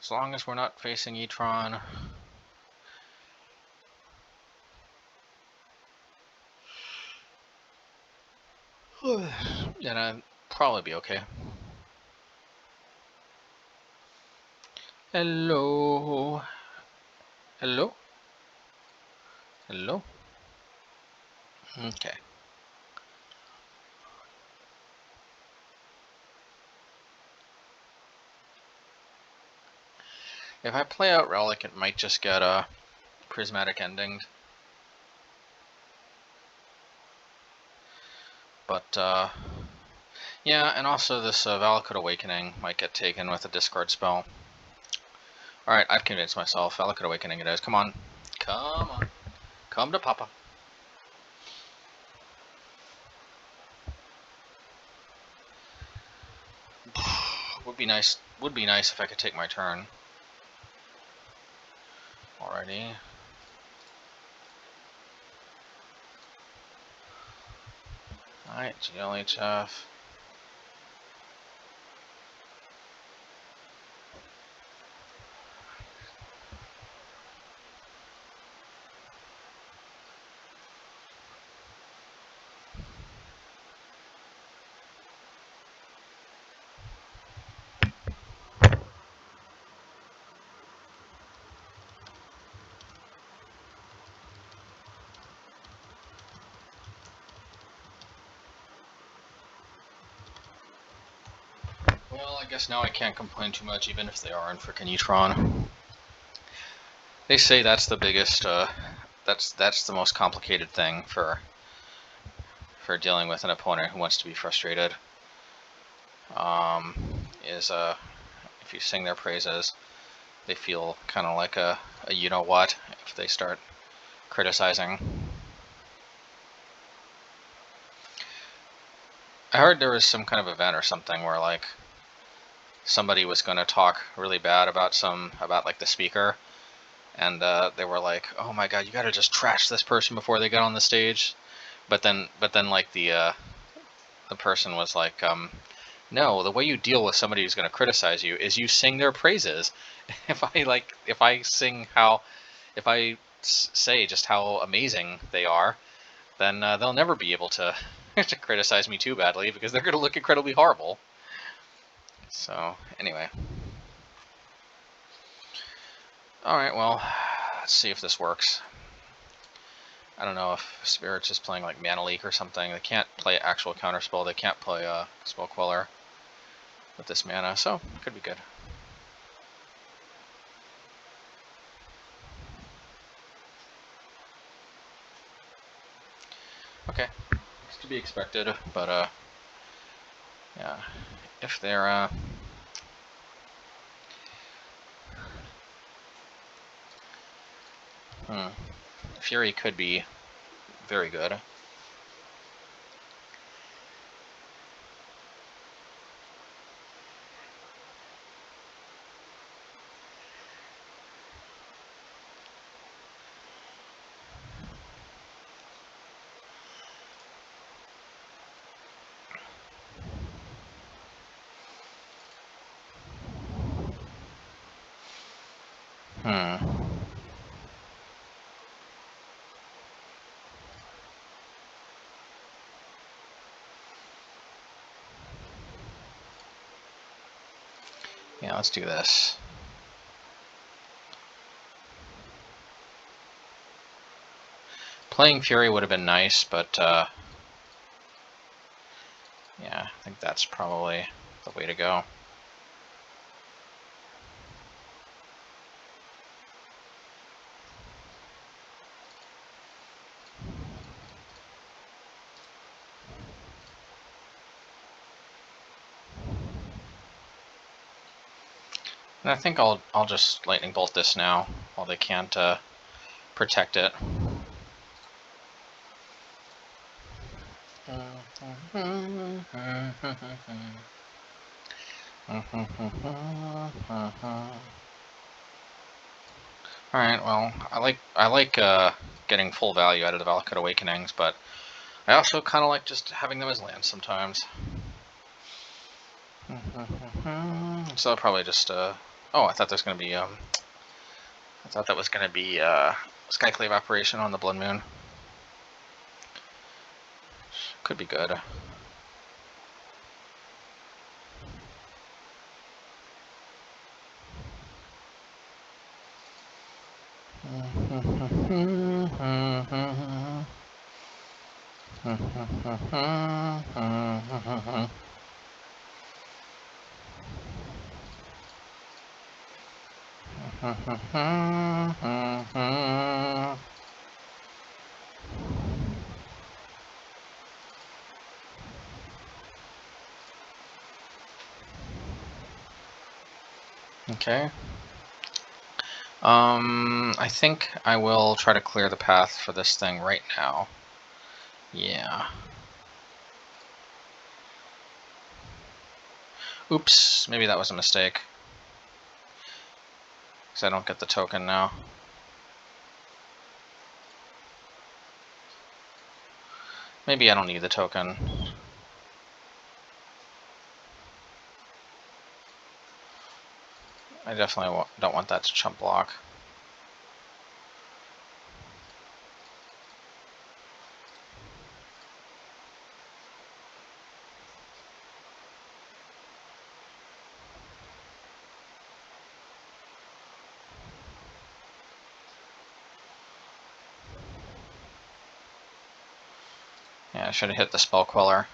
As long as we're not facing Tron. Then I'd probably be okay. Hello? Hello? Hello? Okay. If I play out Relic, it might just get a prismatic ending. But, yeah, and also this Valakut Awakening might get taken with a discard spell. Alright, I've convinced myself. Valakut Awakening it is. Come on. Come on. Come to Papa. Would be nice if I could take my turn. Alrighty. Alright, GLHF. Well, I guess now I can't complain too much, even if they are in frickin' Tron. They say that's the biggest, that's the most complicated thing for dealing with an opponent who wants to be frustrated. Is if you sing their praises, they feel kind of like a you know what if they start criticizing. I heard there was some kind of event or something where like somebody was going to talk really bad about like the speaker, and they were like, "Oh my God, you got to just trash this person before they get on the stage." But then like the person was like, "No, the way you deal with somebody who's going to criticize you is you sing their praises. If I say just how amazing they are, then they'll never be able to to criticize me too badly because they're going to look incredibly horrible." So anyway, all right. Well, let's see if this works. I don't know if Spirit's just playing like Mana Leak or something. They can't play actual counterspell. They can't play Spell Queller with this mana, so it could be good. Okay, it's to be expected, but yeah, if they're Fury could be very good. Yeah, let's do this. Playing Fury would have been nice, but yeah, I think that's probably the way to go. And I think I'll just lightning bolt this now while they can't protect it. Alright, well, I like getting full value out of the Valakut Awakenings, but I also kind of like just having them as lands sometimes. So I'll probably just oh, I thought there's gonna be I thought that was gonna be Skyclave Operation on the Blood Moon. Could be good. Okay. I think I will try to clear the path for this thing right now. Yeah. Oops, maybe that was a mistake. Because I don't get the token now. Maybe I don't need the token. I definitely don't want that to chump block. Yeah, I should have hit the Spell Queller.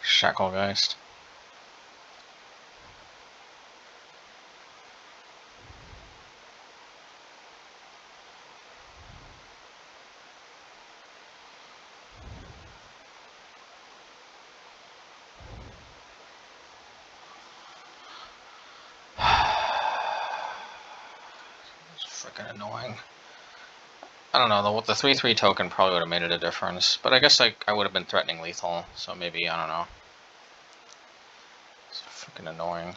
Shacklegeist. Freaking annoying. I don't know, the 3/3 token probably would have made it a difference, but I guess I would have been threatening lethal, so maybe, I don't know. It's freaking annoying.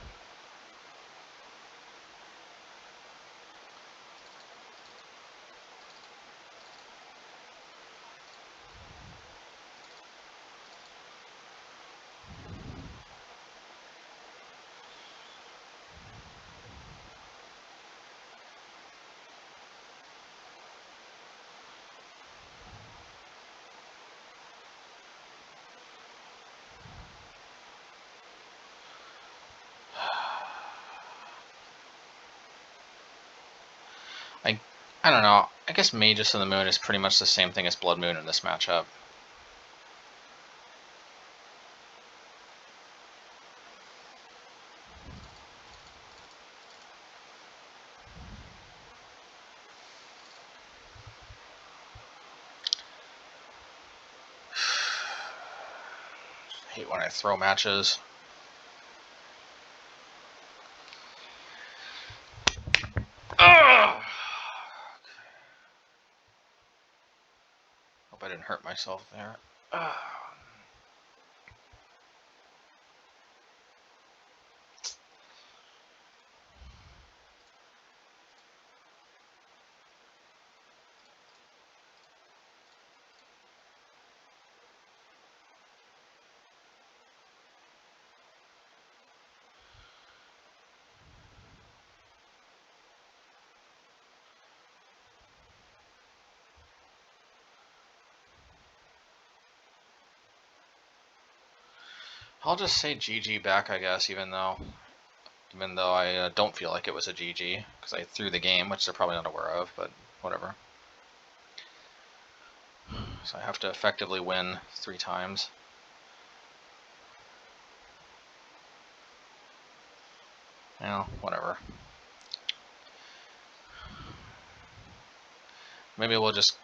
I don't know. I guess Magus of the Moon is pretty much the same thing as Blood Moon in this matchup. I hate when I throw matches. Ugh! Hope I didn't hurt myself there. Ugh. I'll just say GG back, I guess, even though I don't feel like it was a GG, because I threw the game, which they're probably not aware of, but whatever. So I have to effectively win 3 times. Well, whatever. Maybe we'll just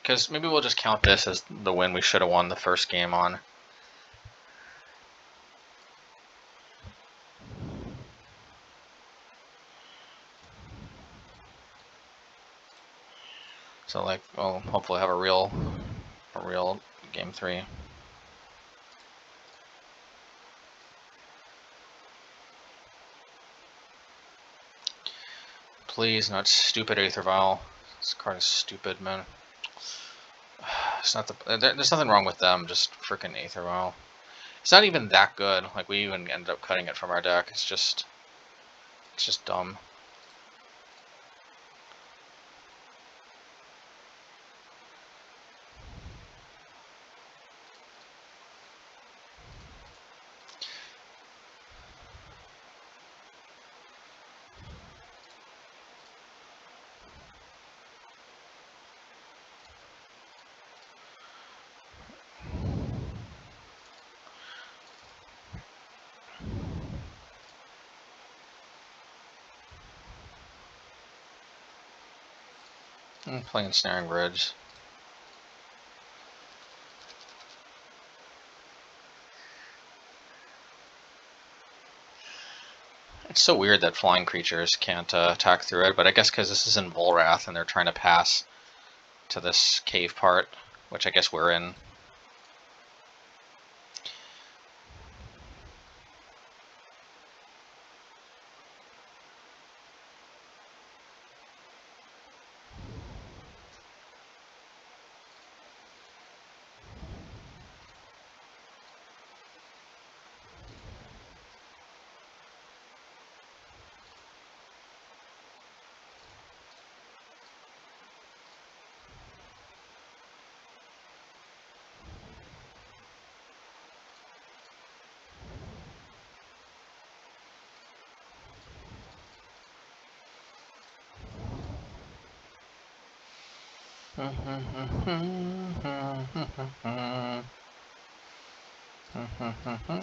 count this as the win we should have won the first game on. So like, we'll hopefully have a real game 3. Please, not stupid Aether Vial. This card is stupid, man. It's not there's nothing wrong with them, just freaking Aether Vial. It's not even that good. Like, we even ended up cutting it from our deck. It's just dumb. I'm playing Snaring Bridge. It's so weird that flying creatures can't attack through it, but I guess because this is in Volrath and they're trying to pass to this cave part, which I guess we're in.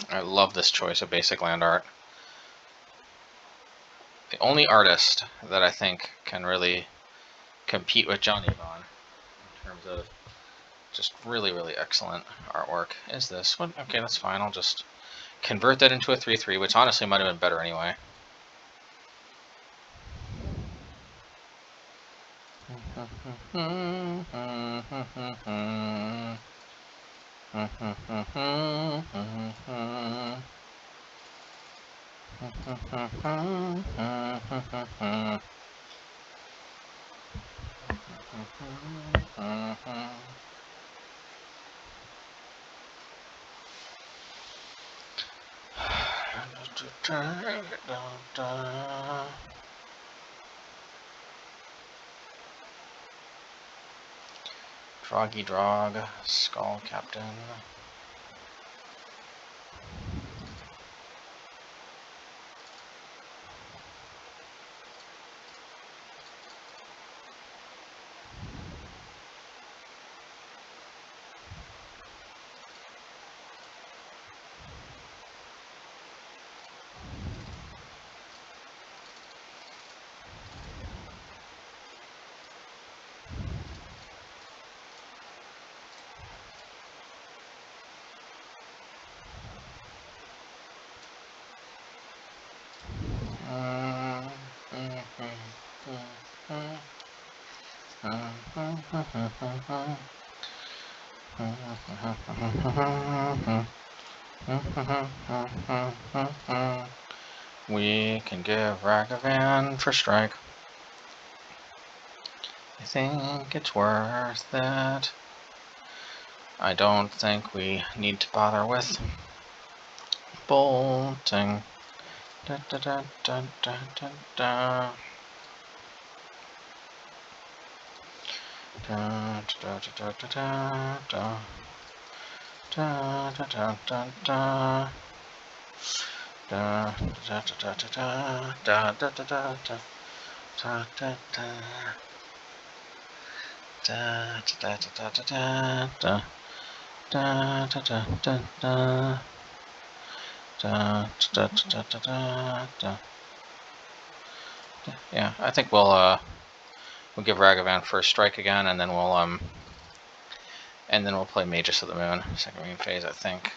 I love this choice of basic land art. The only artist that I think can really compete with Johnny Vaughn in terms of just really, really excellent artwork is this one. Okay, that's fine. I'll just convert that into a 3/3, which honestly might have been better anyway. Droggy Drog, Skull Captain. We can give Ragavan for strike. I think it's worth it. I don't think we need to bother with bolting. Da, da, da, da, da, da, da. Da, da, da, da, da, da. Da, da, da, da, da. Da da da da da da da da da da. Da da da da da da da da da da da da da. Da, da, da, da, da, da. Yeah, I think we'll give Ragavan first strike again, and then we'll play Magus of the Moon, second moon phase, I think.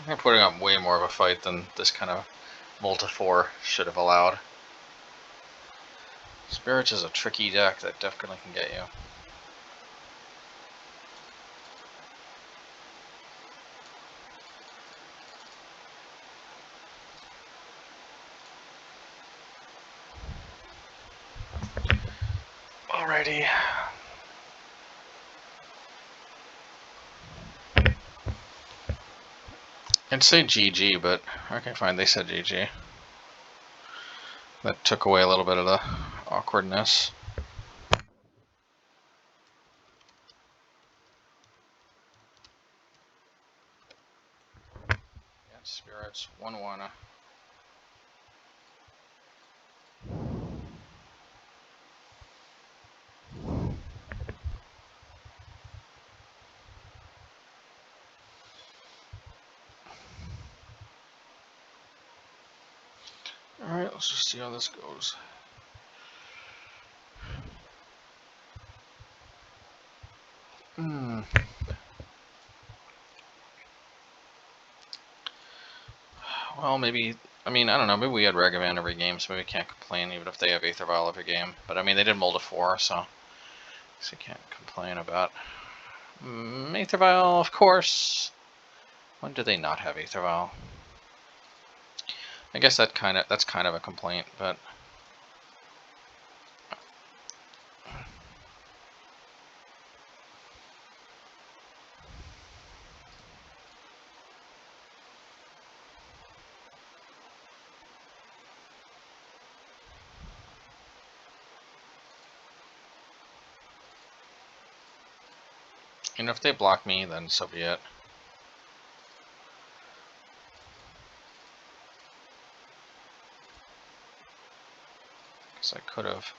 They're putting up way more of a fight than this kind of multi-4 should have allowed. Spirits is a tricky deck that definitely can get you. Alrighty. I'd say GG, but okay, fine, they said GG. That took away a little bit of the awkwardness. Yeah, spirits, 1/1. Alright, let's just see how this goes. Well, maybe, I mean, I don't know, maybe we had Ragavan every game, so maybe we can't complain even if they have Aether Vial every game. But I mean, they did mold a 4, so you can't complain about Aether Vial, of course. When do they not have Aether Vial? I guess that's kind of a complaint, but you know, if they block me, then so be it. Guess I could have.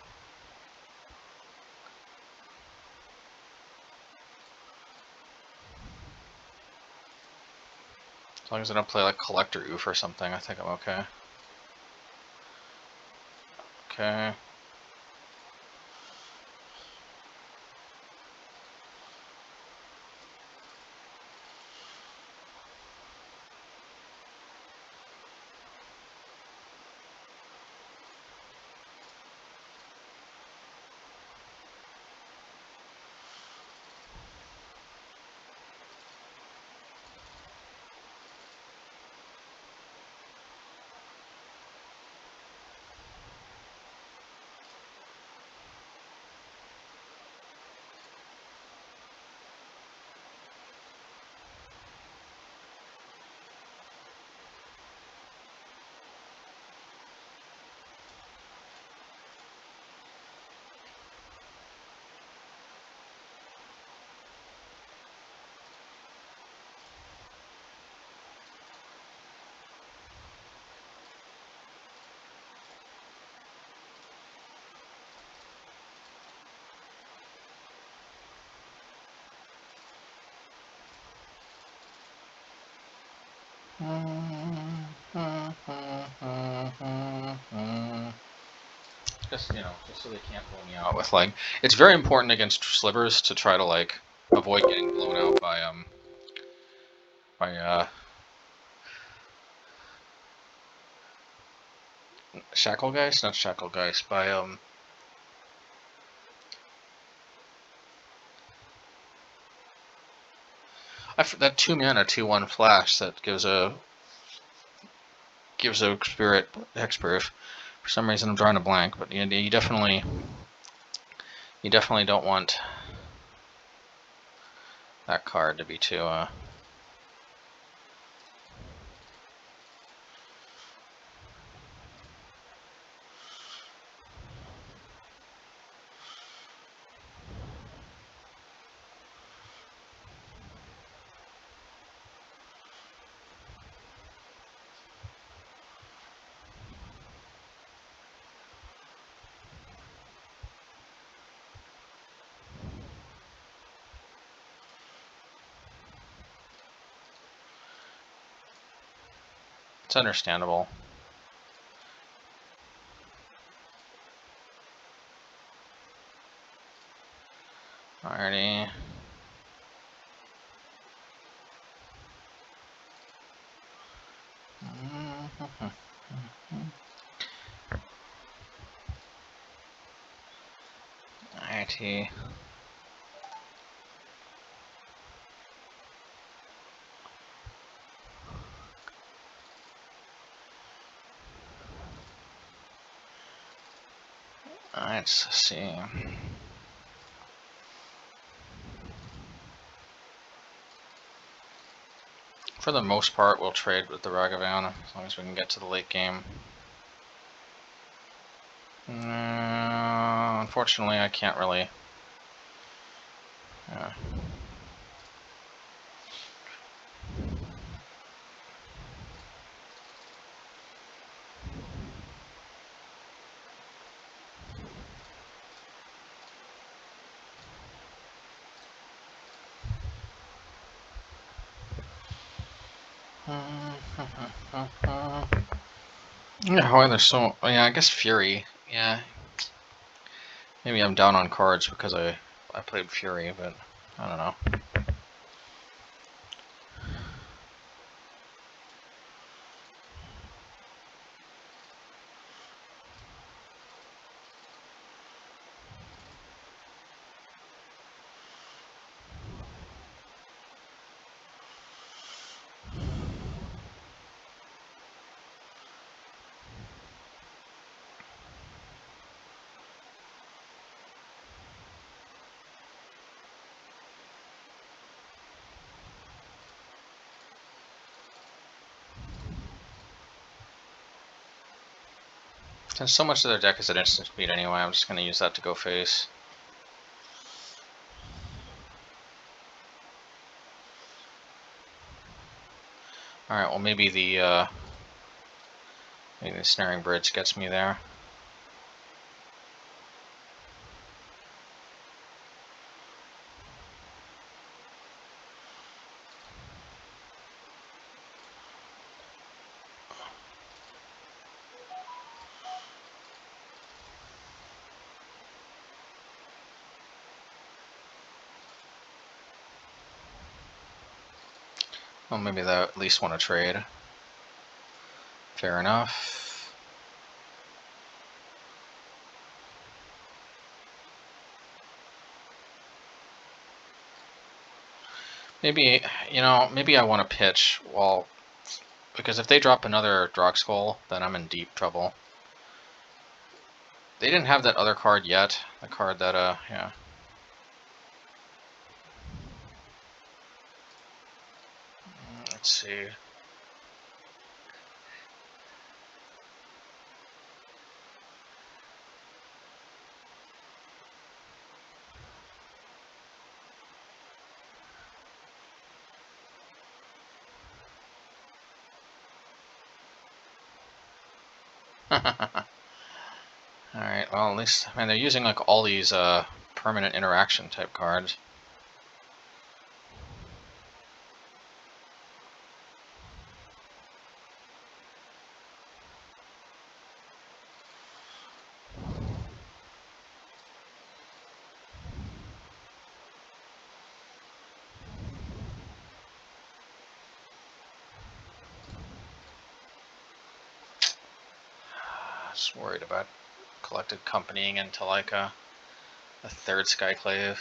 As long as I don't play like Collector Oof or something, I think I'm okay. Okay. Just, you know, just so they can't blow me out with like, it's very important against slivers to try to like avoid getting blown out by Shackle Geist, not Shackle Geist, by that 2-mana 2/1 flash that gives a spirit hexproof For some reason I'm drawing a blank, but you definitely don't want that card to be too it's understandable. Alrighty. Alrighty. Let's see. For the most part, we'll trade with the Ragavan as long as we can get to the late game. Unfortunately, I can't really. Yeah, why there's so... yeah, I guess Fury. Yeah. Maybe I'm down on cards because I played Fury, but I don't know. Since so much of their deck is at instant speed anyway, I'm just going to use that to go face. Alright, well maybe the Snaring Bridge gets me there. Well, maybe they at least want to trade. Fair enough. Maybe, maybe I want to pitch while... because if they drop another Drogskull, then I'm in deep trouble. They didn't have that other card yet. The card that, yeah. Let's see. Alright, well at least, man, they're using like all these permanent interaction type cards. Just worried about collected companying into like a third Skyclave.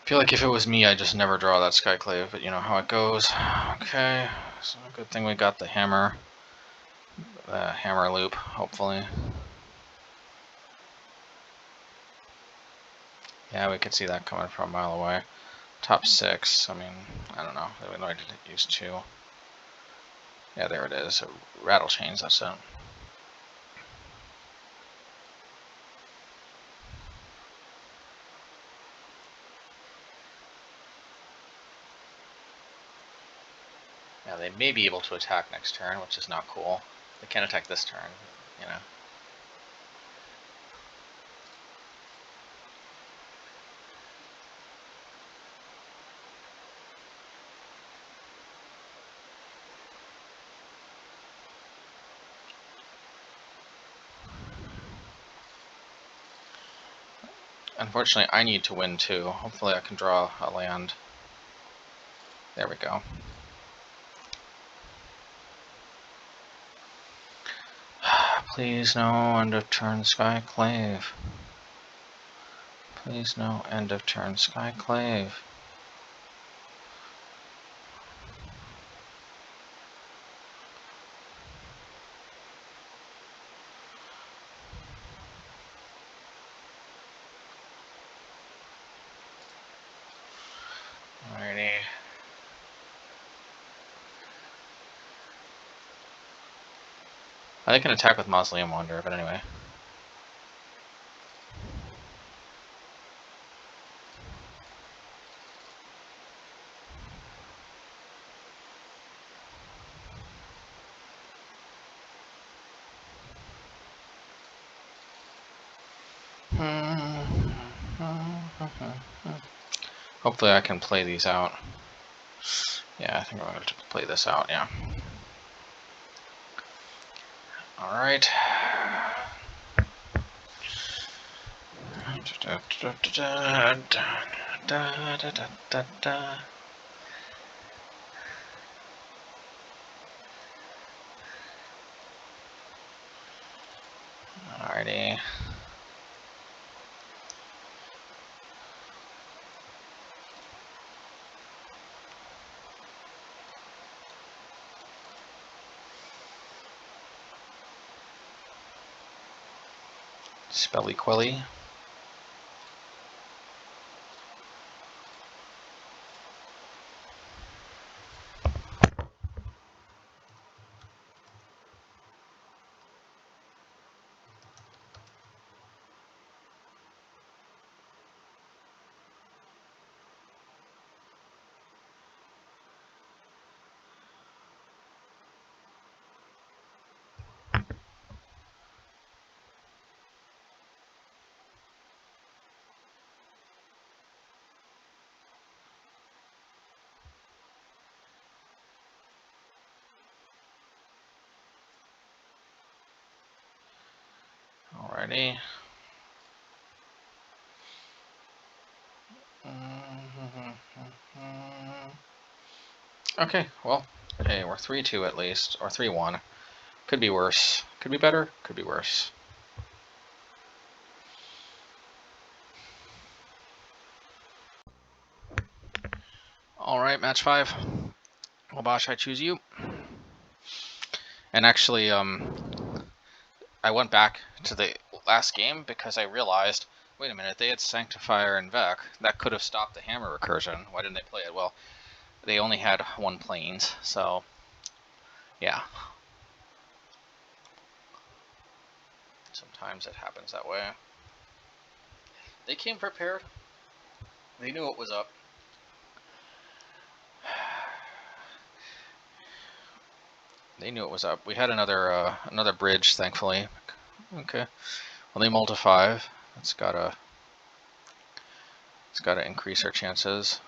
feel like if it was me, I'd just never draw that Skyclave, but you know how it goes. Okay, so good thing we got the hammer loop, hopefully. Yeah, we could see that coming from a mile away. Top 6, I mean, I don't know. We might use 2. Yeah, there it is. Rattle chains, that's it. Yeah, they may be able to attack next turn, which is not cool. They can't attack this turn, you know. Unfortunately, I need to win too. Hopefully I can draw a land. There we go. Please no end of turn Skyclave. Please no end of turn Skyclave. Alrighty. I can attack with Mausoleum Wanderer, but anyway. Hopefully I can play these out. Yeah, I think I'm going to play this out, yeah. Alright. Alrighty. Spelly Quelly. Alrighty. Okay, well, hey, we're 3-2 at least, or 3-1. Could be worse. Could be better, could be worse. Alright, match 5. Obosh, I choose you. And actually, I went back to the last game because I realized, wait a minute, they had Sanctifier and Vec. That could have stopped the hammer recursion. Why didn't they play it? Well, they only had 1 planes, so yeah. Sometimes it happens that way. They came prepared. They knew what was up. They knew it was up. We had another bridge, thankfully. Okay. Well, they multi 5. It's gotta increase our chances.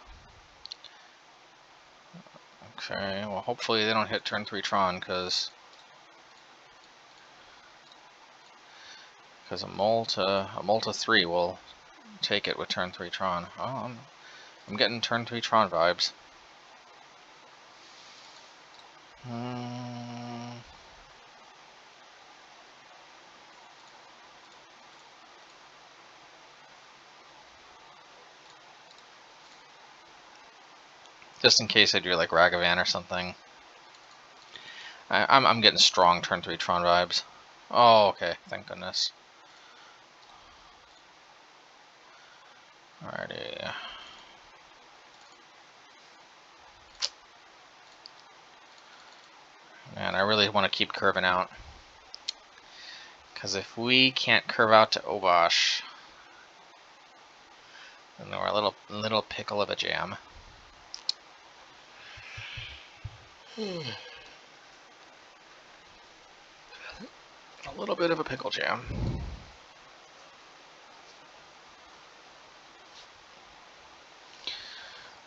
Okay. Well, hopefully they don't hit turn 3 Tron, because a multi 3 will take it with turn 3 Tron. Oh, I'm getting turn 3 Tron vibes. Just in case I do like Ragavan or something. I'm getting strong turn 3 Tron vibes. Oh, okay. Thank goodness. Alrighty. Man, I really want to keep curving out. Because if we can't curve out to Obosh, then we're a little pickle of a jam. A little bit of a pickle jam.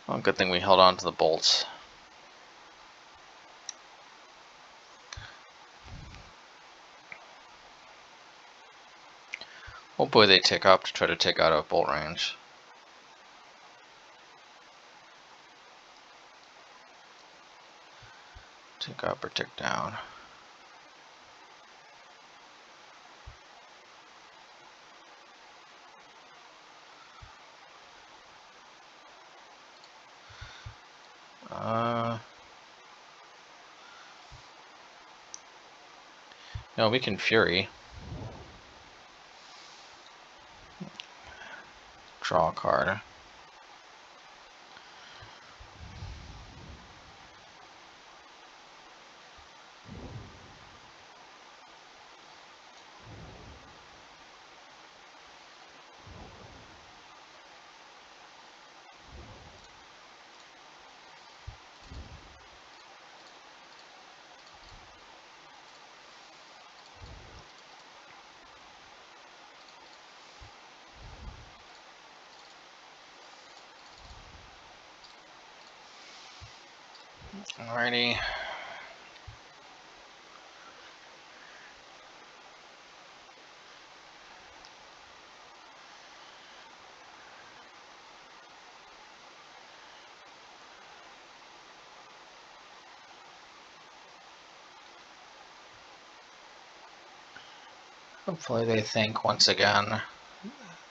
Well, good thing we held on to the bolts. Hopefully they tick up to try to take out of bolt range. Tick up or tick down. No, we can Fury. Draw a card. Alrighty. Hopefully they think once again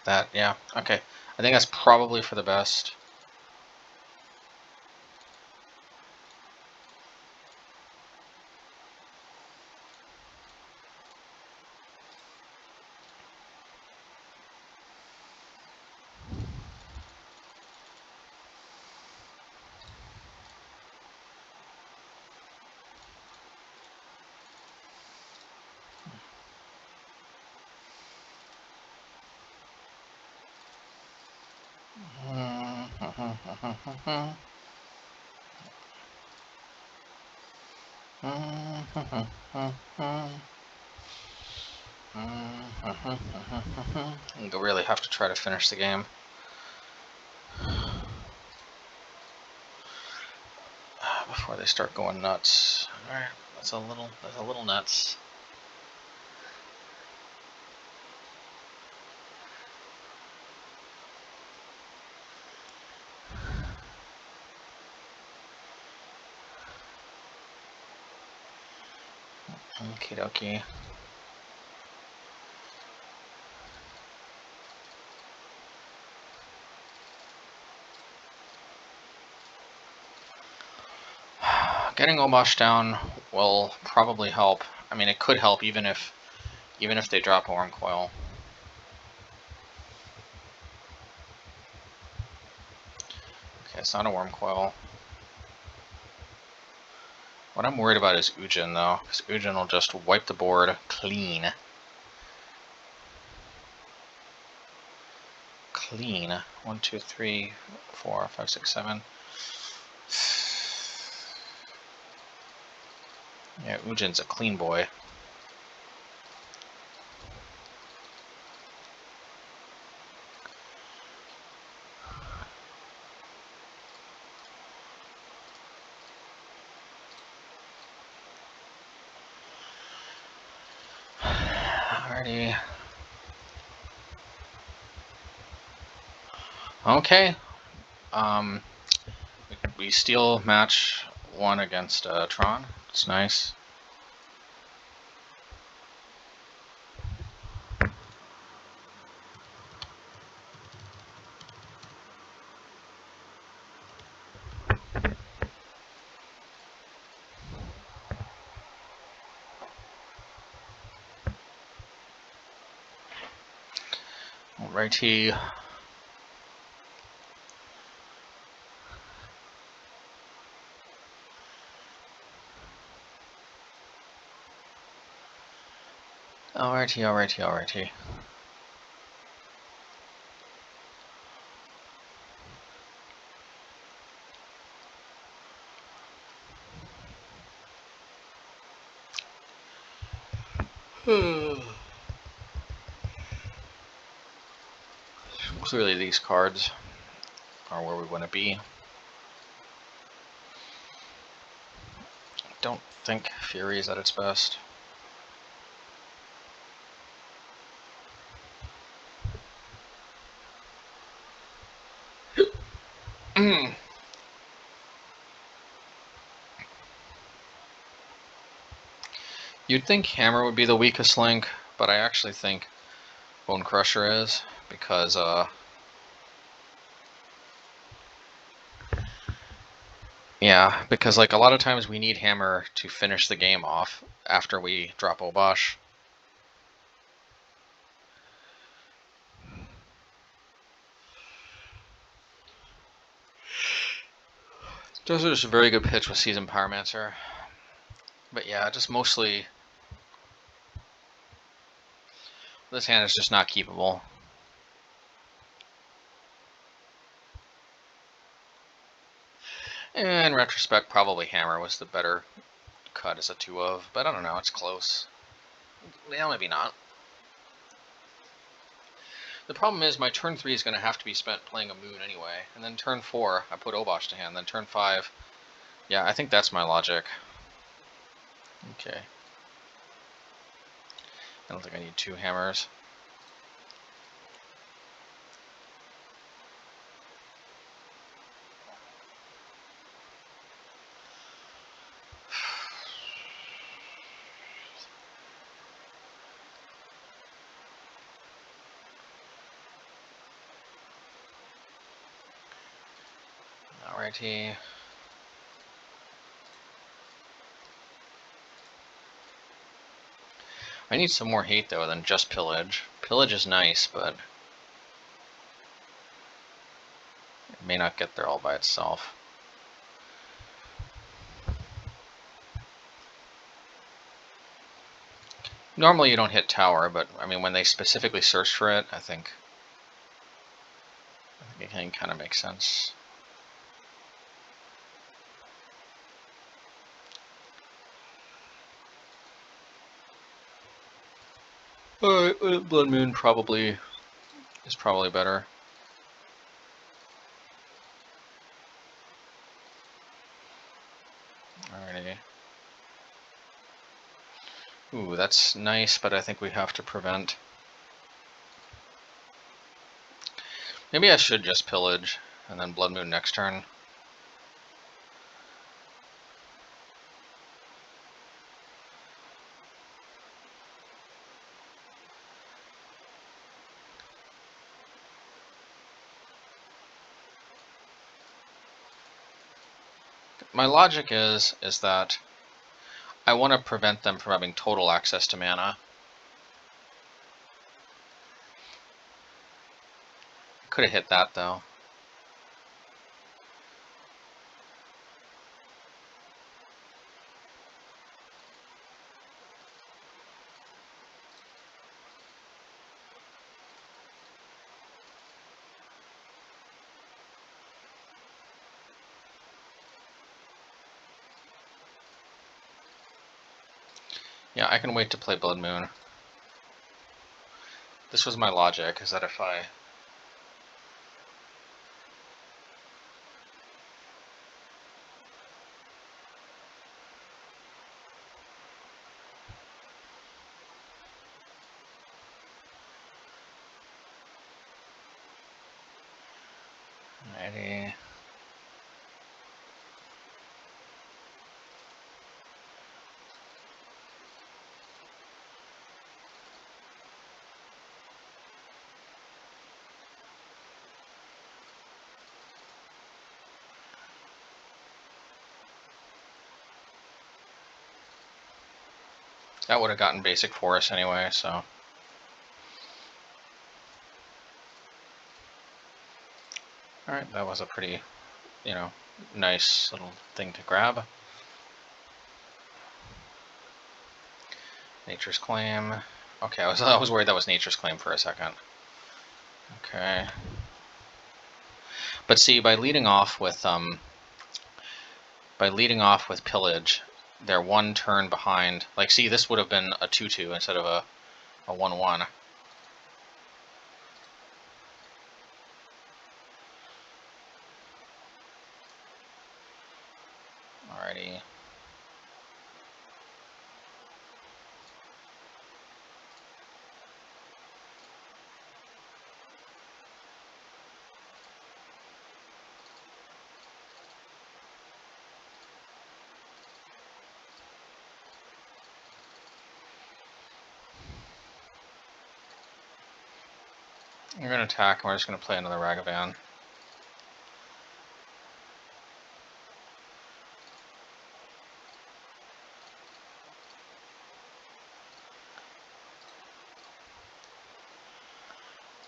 that, yeah, okay. I think that's probably for the best. They'll really have to try to finish the game. Before they start going nuts. Alright, that's a little nuts. Okie dokie. Getting Obosh down will probably help. I mean, it could help even if they drop a Worm Coil. Okay, it's not a Worm Coil. What I'm worried about is Ujin, though, because Ujin will just wipe the board clean. Clean. 1, 2, 3, 4, 5, 6, 7. Yeah, Ujin's a clean boy. Alrighty. Okay. We steal match 1 against Tron. It's nice. Alrighty. Alrighty. Clearly these cards are where we want to be. Don't think Fury is at its best. You'd think Hammer would be the weakest link, but I actually think Bonecrusher is, because yeah, because like a lot of times we need Hammer to finish the game off after we drop Obosh. Those are just a very good pitch with Seasoned Pyromancer. But yeah, just mostly this hand is just not keepable. In retrospect, probably Hammer was the better cut as a 2 of, but I don't know, it's close. Well, maybe not. The problem is my turn 3 is going to have to be spent playing a Moon anyway, and then turn 4 I put Obosh to hand, then turn 5, yeah, I think that's my logic. Okay. I don't think I need 2 hammers. Alrighty. I need some more hate though than just Pillage. Pillage is nice, but it may not get there all by itself. Normally you don't hit tower, but I mean when they specifically search for it, I think it can kind of make sense. Alright, Blood Moon is probably better. Alrighty. Ooh, that's nice, but I think we have to prevent. Maybe I should just Pillage, and then Blood Moon next turn. My logic is that I want to prevent them from having total access to mana. Could have hit that though. Yeah, I can wait to play Blood Moon. This was my logic, is that if I... Alrighty. That would have gotten basic forest anyway, so... Alright, that was a pretty, you know, nice little thing to grab. Nature's Claim. Okay, I was worried that was Nature's Claim for a second. Okay. But see, by leading off with Pillage, they're one turn behind. Like, see, this would have been a 2/2 instead of a 1/1. Alrighty. You're going to attack, and we're just going to play another Ragavan.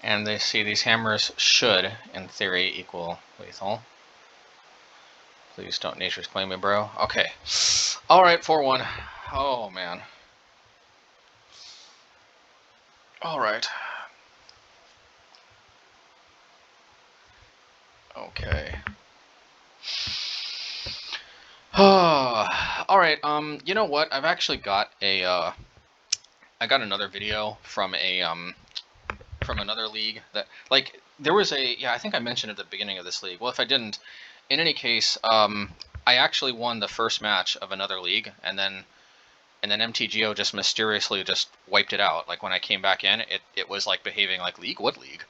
And they see these hammers should, in theory, equal lethal. Please don't Nature's Claim me, bro. Okay. Alright, 4-1. Oh, man. Alright. Okay. Alright, you know what? I've actually got a, I got another video from a, from another league that, like, there was a, yeah, I think I mentioned at the beginning of this league. Well, if I didn't, in any case, I actually won the first match of another league, and then MTGO just mysteriously just wiped it out. Like, when I came back in, it was, like, behaving like League? What League?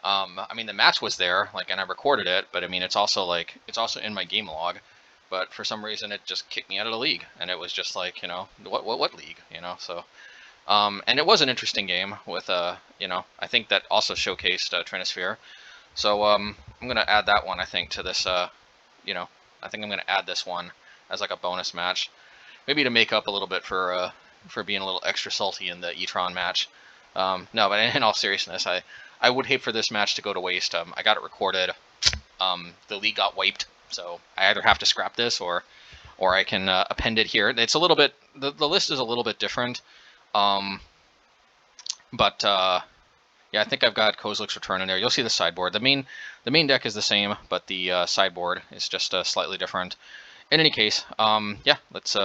I mean, the match was there, like, and I recorded it, but I mean, it's also, like, it's also in my game log, but for some reason it just kicked me out of the league, and it was just like, you know, what league, you know, so, and it was an interesting game with, you know, I think that also showcased Trinisphere, so, I'm going to add that one, I think, to this, you know, I think I'm going to add this one as, like, a bonus match, maybe to make up a little bit for being a little extra salty in the Tron match. No, but in all seriousness, I would hate for this match to go to waste. I got it recorded. The league got wiped, so I either have to scrap this or I can append it here. It's a little bit, the list is a little bit different, but yeah, I think I've got Kozilek's Return in there. You'll see the sideboard. The main deck is the same, but the sideboard is just slightly different. In any case, yeah, let's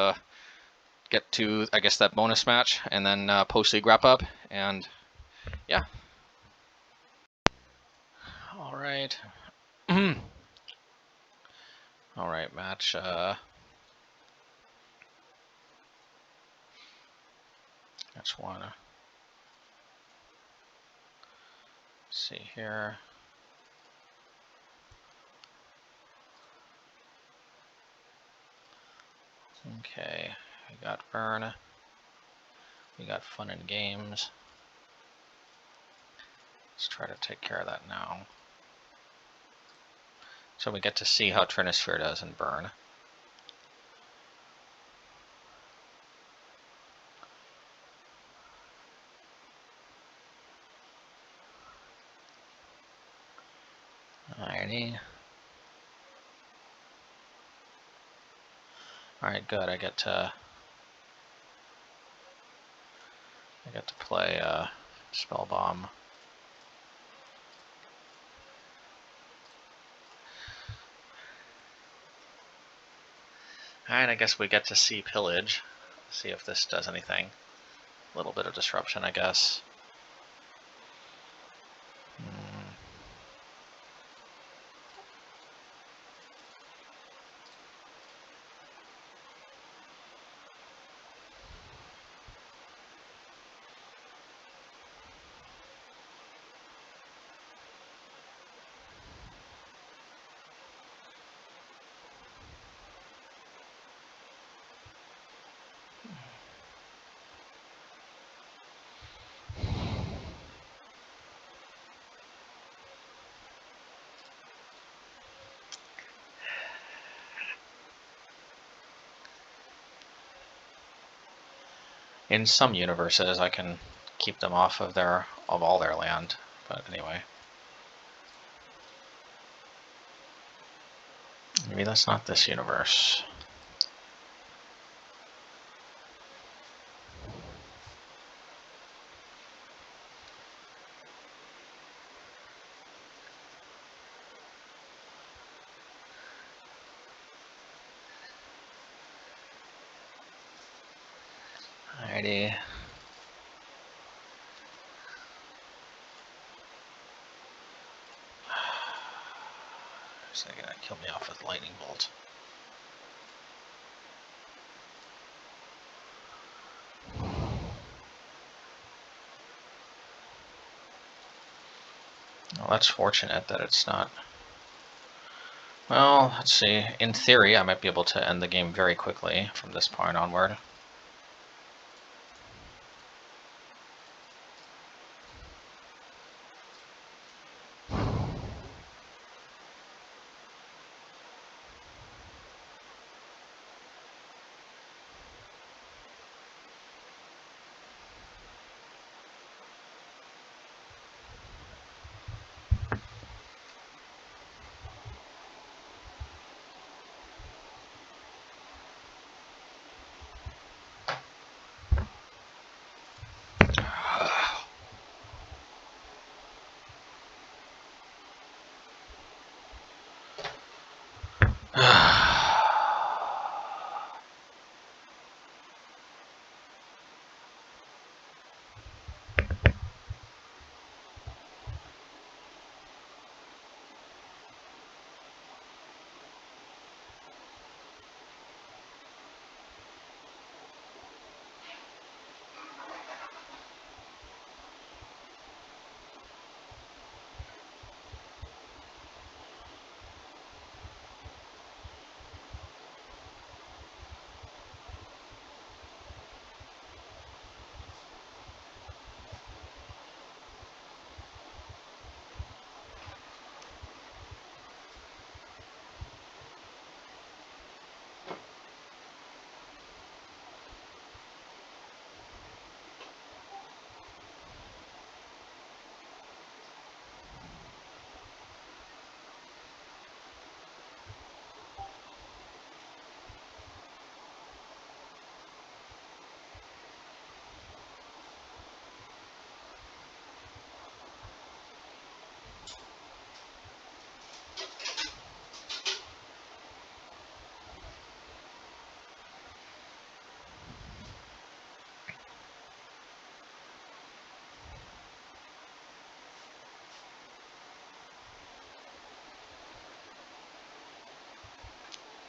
get to, I guess, that bonus match, and then post-league wrap-up, and yeah. Alright. Alright, match, match one. Let's see here. Okay, we got Burn. We got Fun and Games. Let's try to take care of that now. So we get to see how Trinisphere does in Burn. Alrighty. Alright, good. I get to play Spellbomb. Alright, I guess we get to see Pillage. See if this does anything. A little bit of disruption, I guess. In some universes, I can keep them off of all their land, but anyway. Maybe that's not this universe. Alrighty. So they're gonna kill me off with lightning bolt. Well, that's fortunate that it's not. Well, let's see. In theory, I might be able to end the game very quickly from this point onward.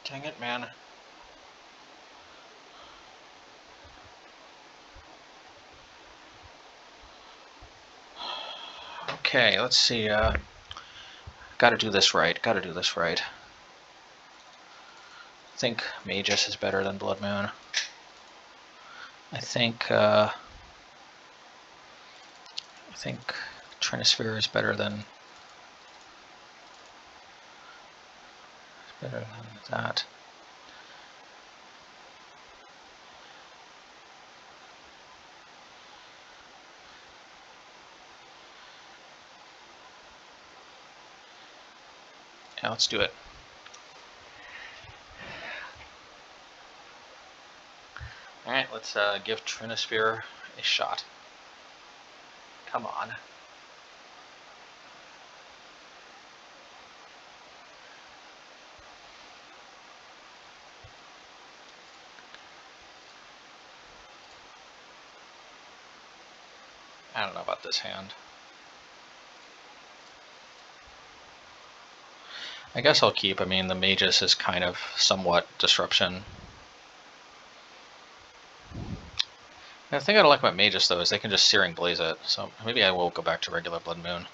Dang it, man. Okay, let's see. Gotta do this right. Gotta do this right. I think Magus is better than Blood Moon. I think Trinisphere is better than that. Yeah, let's do it. Alright, let's give Trinisphere a shot. Come on. I don't know about this hand. I guess I'll keep. I mean, the Magus is kind of somewhat disruption. The thing I like about Magus, though, is they can just Searing Blaze it, so maybe I will go back to regular Blood Moon.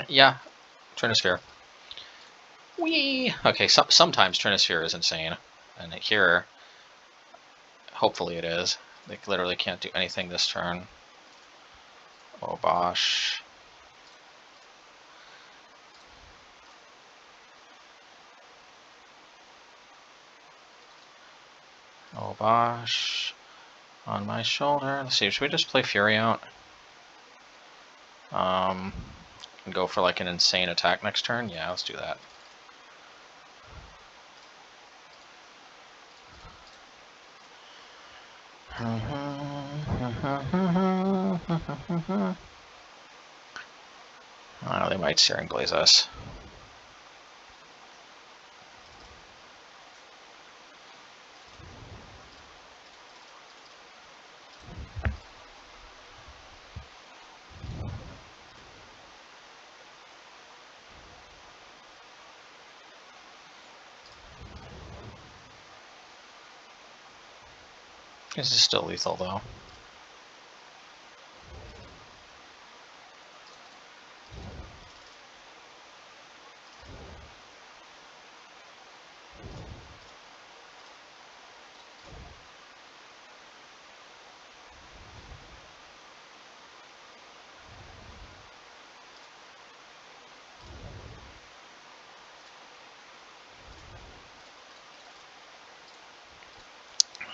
Yeah, Trinisphere. Whee! Okay, sometimes Trinisphere is insane, and here Hopefully it is. They literally can't do anything this turn. Obosh. Obosh. On my shoulder. Let's see, should we just play Fury out? And go for like an insane attack next turn? Yeah, let's do that. Oh, they might Searing Blaze us. This is still lethal, though.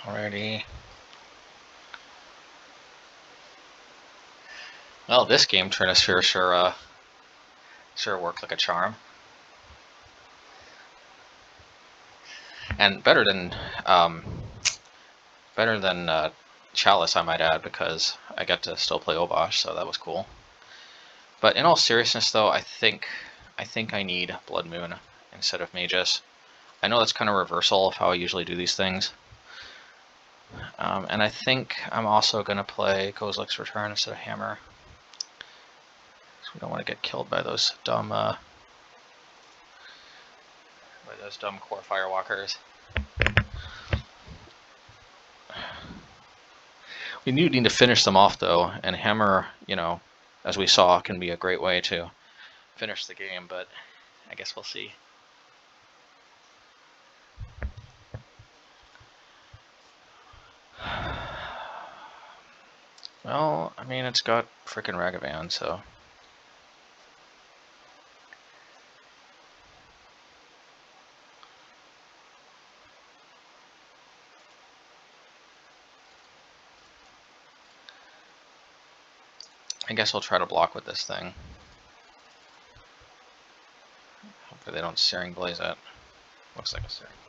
Alrighty. Well, this game, Trinisphere sure worked like a charm. And better than Chalice, I might add, because I got to still play Obosh, so that was cool. But in all seriousness, though, I think I need Blood Moon instead of Magus. I know that's kind of reversal of how I usually do these things. And I think I'm also going to play Kozilek's Return instead of Hammer. So we don't want to get killed by those dumb core firewalkers. We need to finish them off, though, and Hammer, you know, as we saw, can be a great way to finish the game, but I guess we'll see. Well, I mean, it's got frickin' Ragavan, so... I guess we'll try to block with this thing. Hopefully they don't Searing Blaze it. Looks like a Searing Blaze.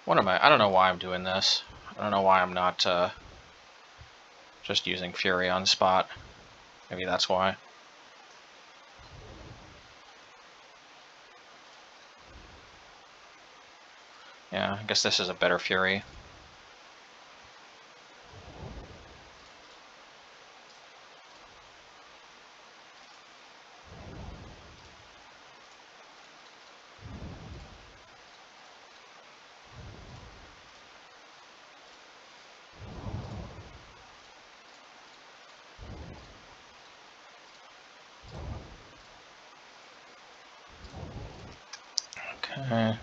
What am I? I don't know why I'm doing this. I don't know why I'm not just using Fury on spot. Maybe that's why. Yeah, I guess this is a better Fury. Okay.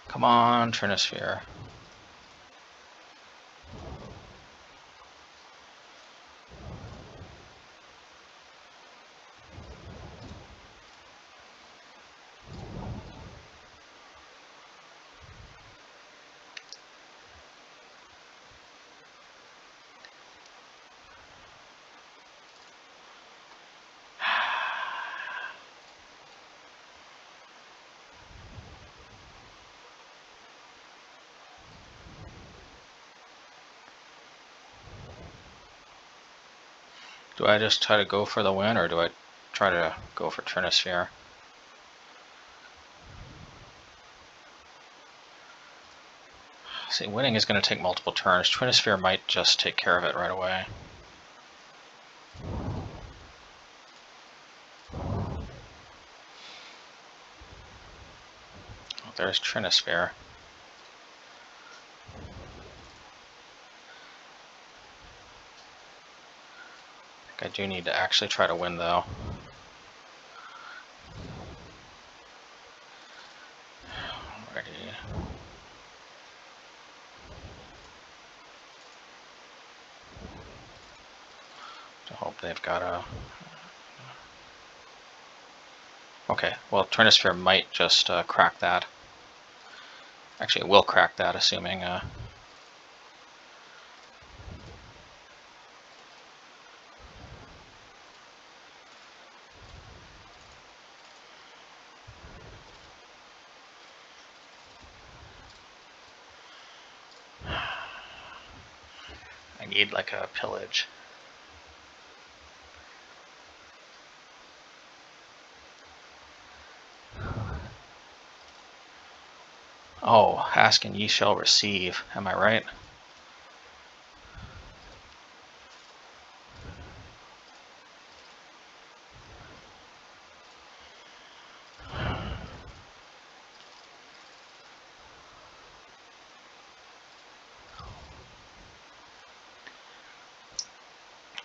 Come on, Trinisphere. Do I just try to go for the win, or do I try to go for Trinisphere? See, winning is going to take multiple turns. Trinisphere might just take care of it right away. Oh, there's Trinisphere. I think I do need to actually try to win, though. Alrighty. I hope they've got a... Okay, well, Trinisphere might just crack that. Actually, it will crack that, assuming... I need like a pillage. Oh, ask and ye shall receive. Am I right?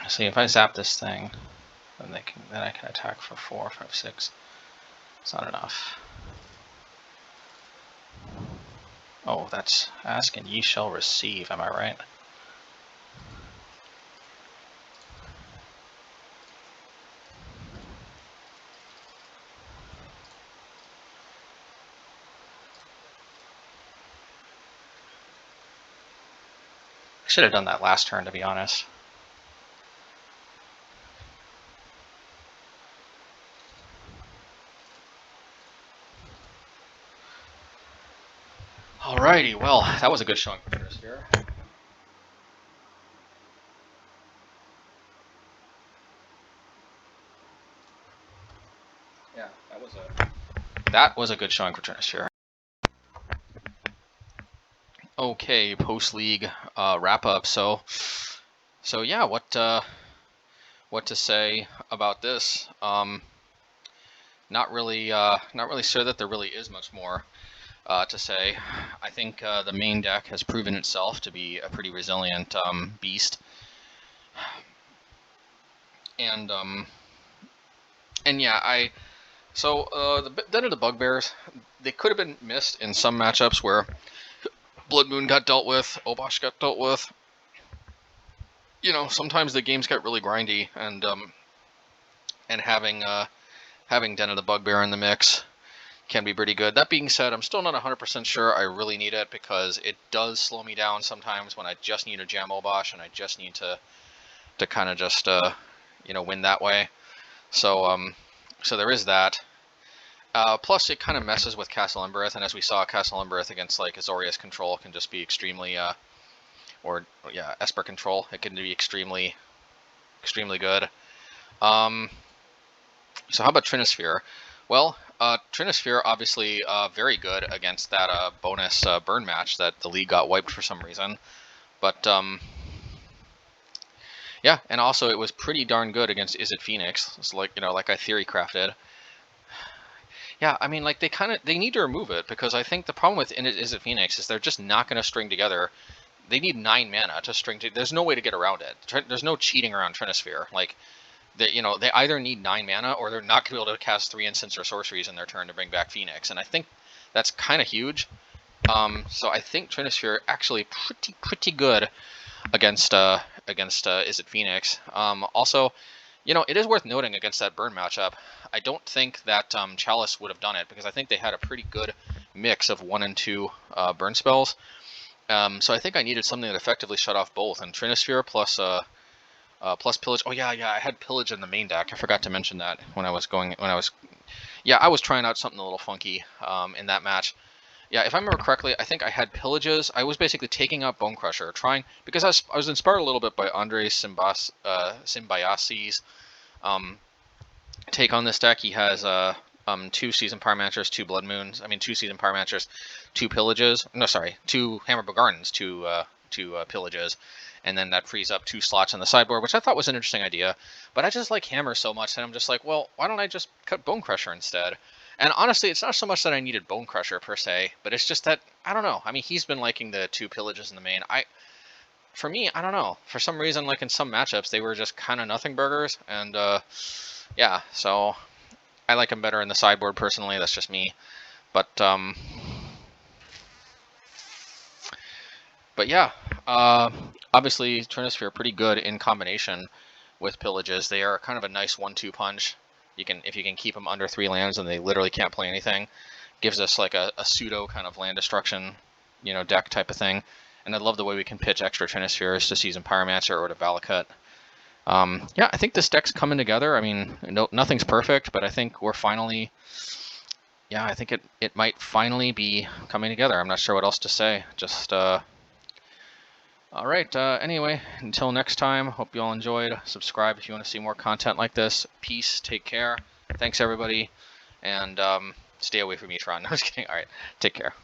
See, if I zap this thing, then I can attack for 4, 5, 6. It's not enough. Oh, that's ask and ye shall receive. Am I right? I should have done that last turn, to be honest. Alrighty, well, that was a good showing for Trinisphere. Yeah, that was a good showing for Trinisphere. Okay, post-league wrap-up. So yeah, what to say about this? Not really sure that there really is much more to say. I think the main deck has proven itself to be a pretty resilient beast, and yeah, the Den of the Bugbears, they could have been missed in some matchups where Blood Moon got dealt with, Obosh got dealt with. You know, sometimes the games get really grindy, and having Den of the Bugbear in the mix can be pretty good. That being said, I'm still not 100% sure I really need it, because it does slow me down sometimes when I just need a jam Obosh and I just need to kind of just win that way. So there is that. Plus, it kind of messes with Castle Embereth, and as we saw, Castle Embereth against like Azorius control can just be extremely, Esper control. It can be extremely good. So how about Trinisphere? Well, Trinisphere obviously very good against that bonus burn match that the league got wiped for some reason, but yeah, and also it was pretty darn good against Izzet Phoenix. It's like like I theory crafted. Yeah, I mean, like they need to remove it, because I think the problem with Izzet Phoenix is they're just not going to string together. They need 9 mana to string together. There's no way to get around it. There's no cheating around Trinisphere. Like, they either need 9 mana, or they're not going to be able to cast 3 instants or sorceries in their turn to bring back Phoenix. And I think that's kind of huge. So I think Trinisphere actually pretty good against Izzet Phoenix. Also, it is worth noting against that burn matchup, I don't think that Chalice would have done it, because I think they had a pretty good mix of 1 and 2 burn spells. So I think I needed something that effectively shut off both, and Trinisphere plus Pillage. Oh yeah, I had Pillage in the main deck. I forgot to mention that I was trying out something a little funky in that match, Yeah, if I remember correctly, I think I had Pillages. I was basically taking out Bonecrusher, trying, because I was inspired a little bit by Andre Symbiosi's take on this deck. He has 2 Seasoned Pyromancers, 2 Blood Moons. I mean, 2 Seasoned Pyromancers, 2 Pillages. No, sorry, 2 Hammer Bogardens, 2 Pillages, and then that frees up 2 slots on the sideboard, which I thought was an interesting idea. But I just like Hammer so much that I'm just like, well, why don't I just cut Bonecrusher instead? And honestly, it's not so much that I needed Bonecrusher per se, but it's just that, I don't know. I mean, he's been liking the 2 Pillages in the main. For me, I don't know. For some reason, like in some matchups, they were just kind of nothing burgers, and yeah, so I like him better in the sideboard personally. That's just me. But yeah, obviously Trinisphere pretty good in combination with Pillages. They are kind of a nice 1-2 punch. If you can keep them under 3 lands and they literally can't play anything, gives us like a pseudo kind of land destruction, deck type of thing. And I love the way we can pitch extra Trinispheres to Seasoned Pyromancer or to Valakut. Yeah, I think this deck's coming together. I mean, nothing's perfect, but I think we're finally, yeah, I think it might finally be coming together. I'm not sure what else to say. Just, all right, anyway, until next time, hope you all enjoyed. Subscribe if you want to see more content like this. Peace, take care. Thanks, everybody, and stay away from me, Tron. No, I'm just kidding. All right, take care.